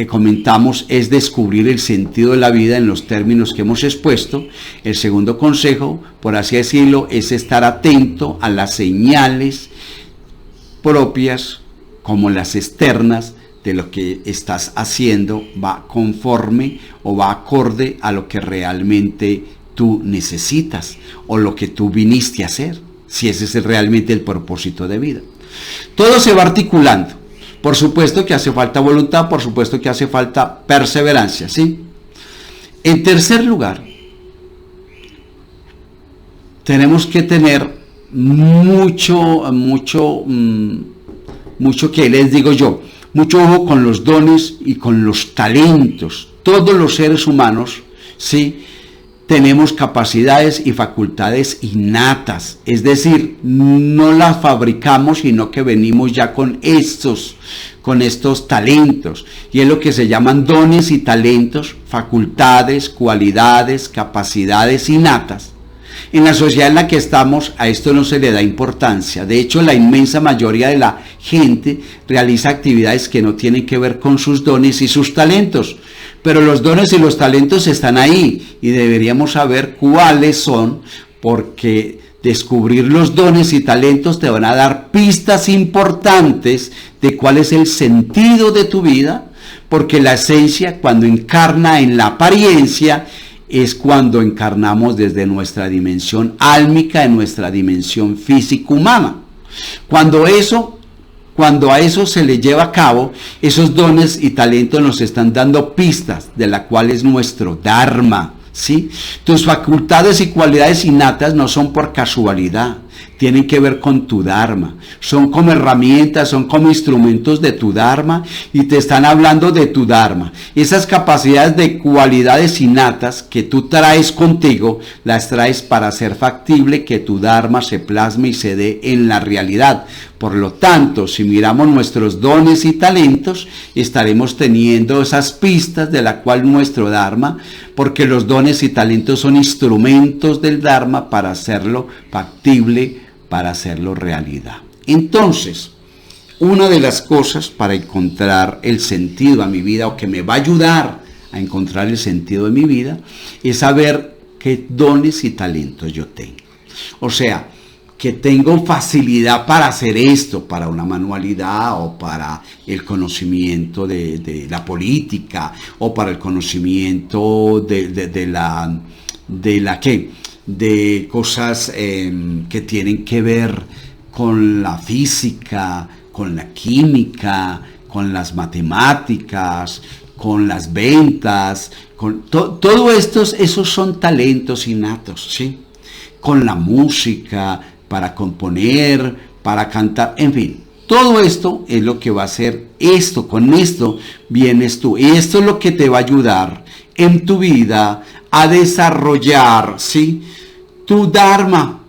comentamos es descubrir el sentido de la vida en los términos que hemos expuesto, el segundo consejo, por así decirlo, es estar atento a las señales propias como las externas de lo que estás haciendo va conforme o va acorde a lo que realmente tú necesitas o lo que tú viniste a hacer, si ese es realmente el propósito de vida. Todo se va articulando. Por supuesto que hace falta voluntad, por supuesto que hace falta perseverancia, ¿sí? En tercer lugar, tenemos que tener mucho que les digo yo, mucho ojo con los dones y con los talentos. Todos los seres humanos, ¿sí? Tenemos capacidades y facultades innatas, es decir, no las fabricamos, sino que venimos ya con estos talentos, y es lo que se llaman dones y talentos, facultades, cualidades, capacidades innatas. En la sociedad en la que estamos a esto no se le da importancia. De hecho, la inmensa mayoría de la gente realiza actividades que no tienen que ver con sus dones y sus talentos. Pero los dones y los talentos están ahí y deberíamos saber cuáles son, porque descubrir los dones y talentos te van a dar pistas importantes de cuál es el sentido de tu vida, porque la esencia, cuando encarna en la apariencia, es cuando encarnamos desde nuestra dimensión álmica, en nuestra dimensión físico-humana. Cuando a eso se le lleva a cabo, esos dones y talentos nos están dando pistas de la cual es nuestro Dharma, ¿sí? Tus facultades y cualidades innatas no son por casualidad, tienen que ver con tu Dharma. Son como herramientas, son como instrumentos de tu Dharma y te están hablando de tu Dharma. Esas capacidades de cualidades innatas que tú traes contigo, las traes para hacer factible que tu Dharma se plasme y se dé en la realidad. Por lo tanto, si miramos nuestros dones y talentos, estaremos teniendo esas pistas de la cual nuestro Dharma, porque los dones y talentos son instrumentos del Dharma para hacerlo factible, para hacerlo realidad. Entonces, una de las cosas para encontrar el sentido a mi vida, o que me va a ayudar a encontrar el sentido de mi vida, es saber qué dones y talentos yo tengo. O sea, que tengo facilidad para hacer esto, para una manualidad o para el conocimiento de la política o para el conocimiento de cosas que tienen que ver con la física, con la química, con las matemáticas, con las ventas, con todo esos son talentos innatos, ¿sí? Con la música, para componer, para cantar, en fin, todo esto es lo que va a hacer esto. Con esto vienes tú, y esto es lo que te va a ayudar en tu vida a desarrollar, ¿sí?, tu Dharma,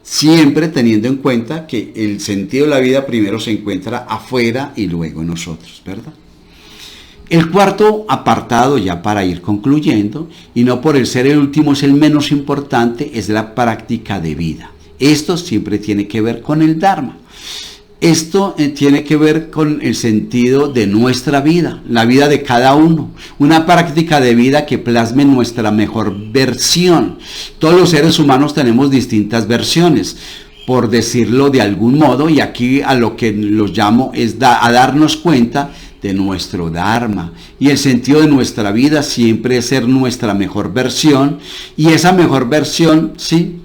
siempre teniendo en cuenta que el sentido de la vida primero se encuentra afuera y luego en nosotros, ¿verdad? El cuarto apartado, ya para ir concluyendo, y no por el ser el último, es el menos importante, es la práctica de vida. Esto siempre tiene que ver con el Dharma. Esto tiene que ver con el sentido de nuestra vida, la vida de cada uno. Una práctica de vida que plasme nuestra mejor versión. Todos los seres humanos tenemos distintas versiones, por decirlo de algún modo, y aquí a lo que los llamo es a darnos cuenta de nuestro Dharma. Y el sentido de nuestra vida siempre es ser nuestra mejor versión, y esa mejor versión, sí,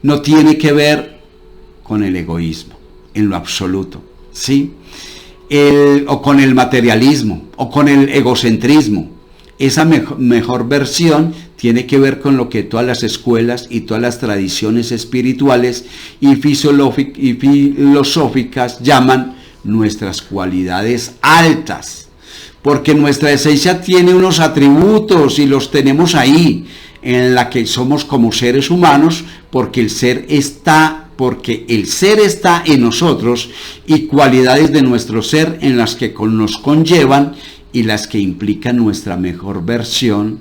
no tiene que ver con el egoísmo, en lo absoluto, ¿sí? O con el materialismo, o con el egocentrismo. Esa mejor versión tiene que ver con lo que todas las escuelas y todas las tradiciones espirituales y filosóficas llaman nuestras cualidades altas. Porque nuestra esencia tiene unos atributos y los tenemos ahí, en la que somos como seres humanos, porque el ser está en nosotros, y cualidades de nuestro ser en las que nos conllevan y las que implican nuestra mejor versión.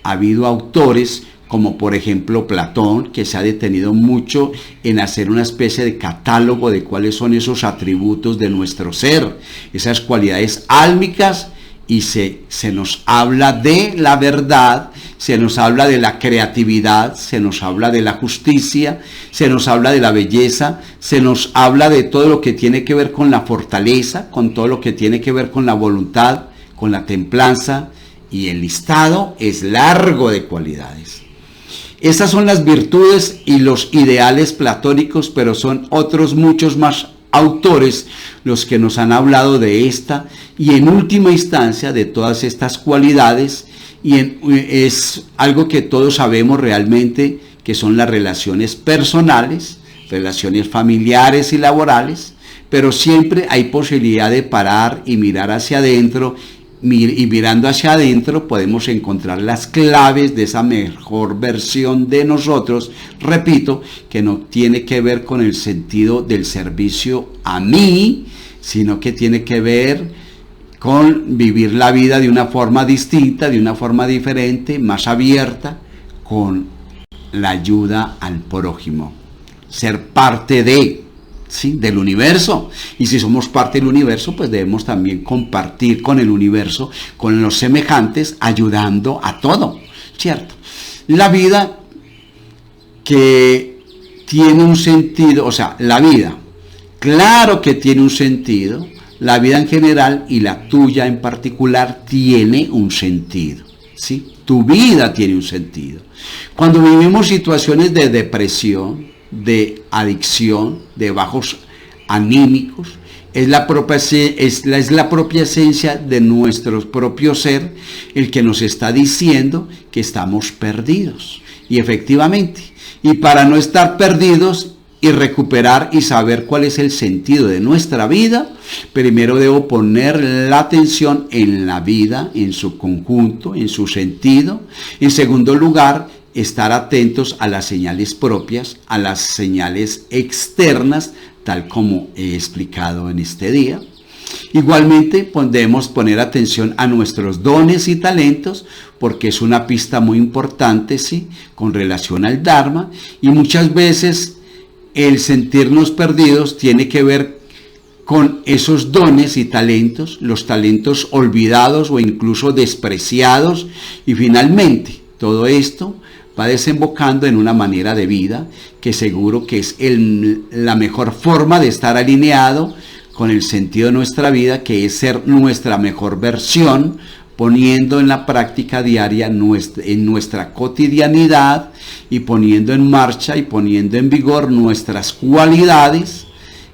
Ha habido autores como por ejemplo Platón, que se ha detenido mucho en hacer una especie de catálogo de cuáles son esos atributos de nuestro ser, esas cualidades álmicas, y se nos habla de la verdad, se nos habla de la creatividad, se nos habla de la justicia, se nos habla de la belleza, se nos habla de todo lo que tiene que ver con la fortaleza, con todo lo que tiene que ver con la voluntad, con la templanza, y el listado es largo de cualidades. Esas son las virtudes y los ideales platónicos, pero son otros muchos más autores los que nos han hablado de esta, y en última instancia de todas estas cualidades, es algo que todos sabemos realmente, que son las relaciones personales, relaciones familiares y laborales, pero siempre hay posibilidad de parar y mirar hacia adentro, y mirando hacia adentro podemos encontrar las claves de esa mejor versión de nosotros, repito, que no tiene que ver con el sentido del servicio a mí, sino que tiene que ver con vivir la vida de una forma distinta, de una forma diferente, más abierta, con la ayuda al prójimo, ser parte del universo. Y si somos parte del universo, pues debemos también compartir con el universo, con los semejantes, ayudando a todo, ¿cierto? La vida que tiene un sentido, o sea, la vida, claro que tiene un sentido, la vida en general y la tuya en particular tiene un sentido, ¿sí? Tu vida tiene un sentido. Cuando vivimos situaciones de depresión, de adicción, de bajos anímicos, es la propia esencia de nuestro propio ser el que nos está diciendo que estamos perdidos. Y efectivamente, y para no estar perdidos, y recuperar y saber cuál es el sentido de nuestra vida, primero debo poner la atención en la vida, en su conjunto, en su sentido. En segundo lugar, estar atentos a las señales propias, a las señales externas, tal como he explicado en este día. Igualmente podemos poner atención a nuestros dones y talentos, porque es una pista muy importante, ¿sí?, con relación al Dharma, y muchas veces el sentirnos perdidos tiene que ver con esos dones y talentos, los talentos olvidados o incluso despreciados, y finalmente todo esto va desembocando en una manera de vida que seguro que es la mejor forma de estar alineado con el sentido de nuestra vida, que es ser nuestra mejor versión, poniendo en la práctica diaria en nuestra cotidianidad y poniendo en marcha y poniendo en vigor nuestras cualidades,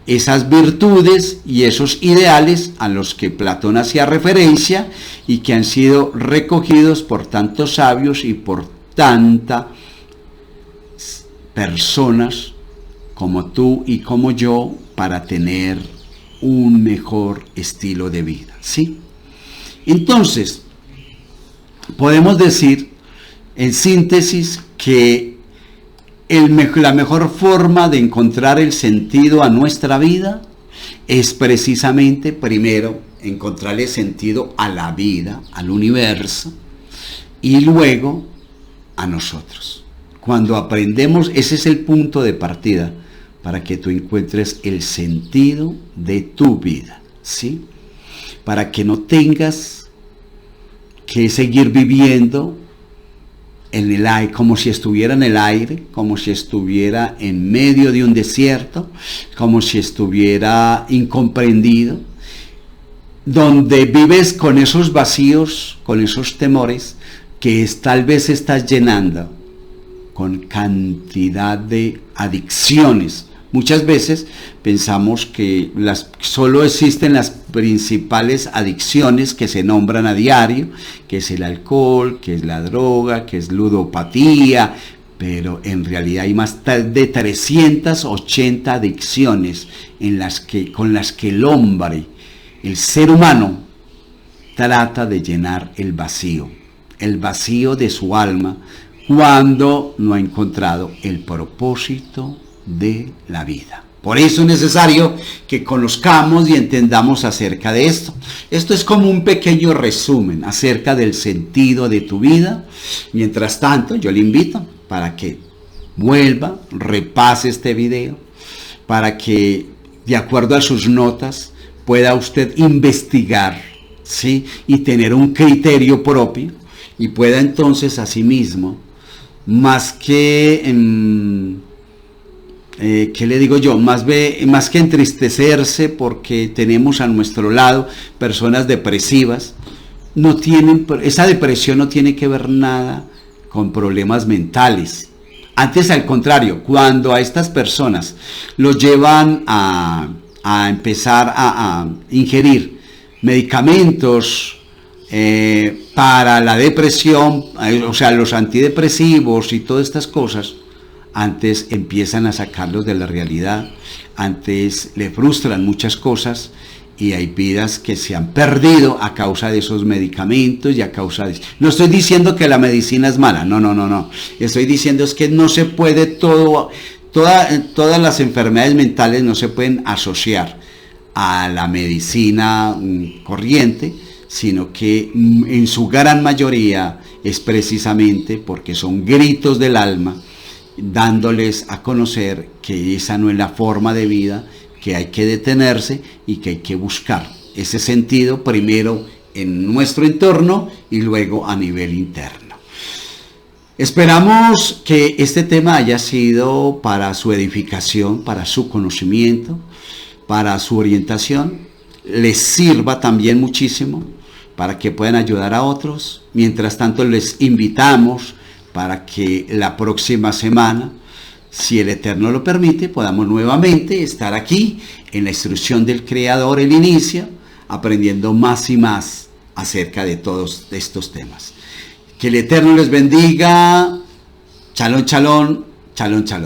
esas virtudes y esos ideales a los que Platón hacía referencia y que han sido recogidos por tantos sabios y por tantas personas como tú y como yo para tener un mejor estilo de vida, ¿sí? Entonces, podemos decir en síntesis que la mejor forma de encontrar el sentido a nuestra vida es precisamente, primero, encontrarle sentido a la vida, al universo, y luego a nosotros. Cuando aprendemos, ese es el punto de partida para que tú encuentres el sentido de tu vida, ¿sí? Para que no tengas que seguir viviendo en el aire, como si estuviera en el aire, como si estuviera en medio de un desierto, como si estuviera incomprendido, donde vives con esos vacíos, con esos temores que tal vez estás llenando con cantidad de adicciones. Muchas veces pensamos que solo existen las principales adicciones que se nombran a diario, que es el alcohol, que es la droga, que es ludopatía, pero en realidad hay más de 380 adicciones con las que el hombre, el ser humano, trata de llenar el vacío de su alma, cuando no ha encontrado el propósito de la vida. Por eso es necesario que conozcamos y entendamos acerca de esto. Esto es como un pequeño resumen acerca del sentido de tu vida. Mientras tanto, yo le invito para que vuelva, repase este video, para que de acuerdo a sus notas pueda usted investigar, ¿sí?, y tener un criterio propio, y pueda entonces asimismo, más que ¿qué le digo yo? Más que entristecerse porque tenemos a nuestro lado personas depresivas, esa depresión no tiene que ver nada con problemas mentales. Antes, al contrario, cuando a estas personas los llevan a empezar a ingerir medicamentos para la depresión, o sea, los antidepresivos y todas estas cosas, antes empiezan a sacarlos de la realidad, antes le frustran muchas cosas y hay vidas que se han perdido a causa de esos medicamentos y a causa de... No estoy diciendo que la medicina es mala, no. Estoy diciendo es que no se puede todas las enfermedades mentales no se pueden asociar a la medicina corriente, sino que en su gran mayoría es precisamente porque son gritos del alma, dándoles a conocer que esa no es la forma de vida, que hay que detenerse y que hay que buscar ese sentido primero en nuestro entorno y luego a nivel interno. Esperamos que este tema haya sido para su edificación, para su conocimiento, para su orientación, les sirva también muchísimo para que puedan ayudar a otros. Mientras tanto, les invitamos para que la próxima semana, si el Eterno lo permite, podamos nuevamente estar aquí en la instrucción del Creador, el inicio, aprendiendo más y más acerca de todos estos temas. Que el Eterno les bendiga. Shalom, shalom, shalom, shalom.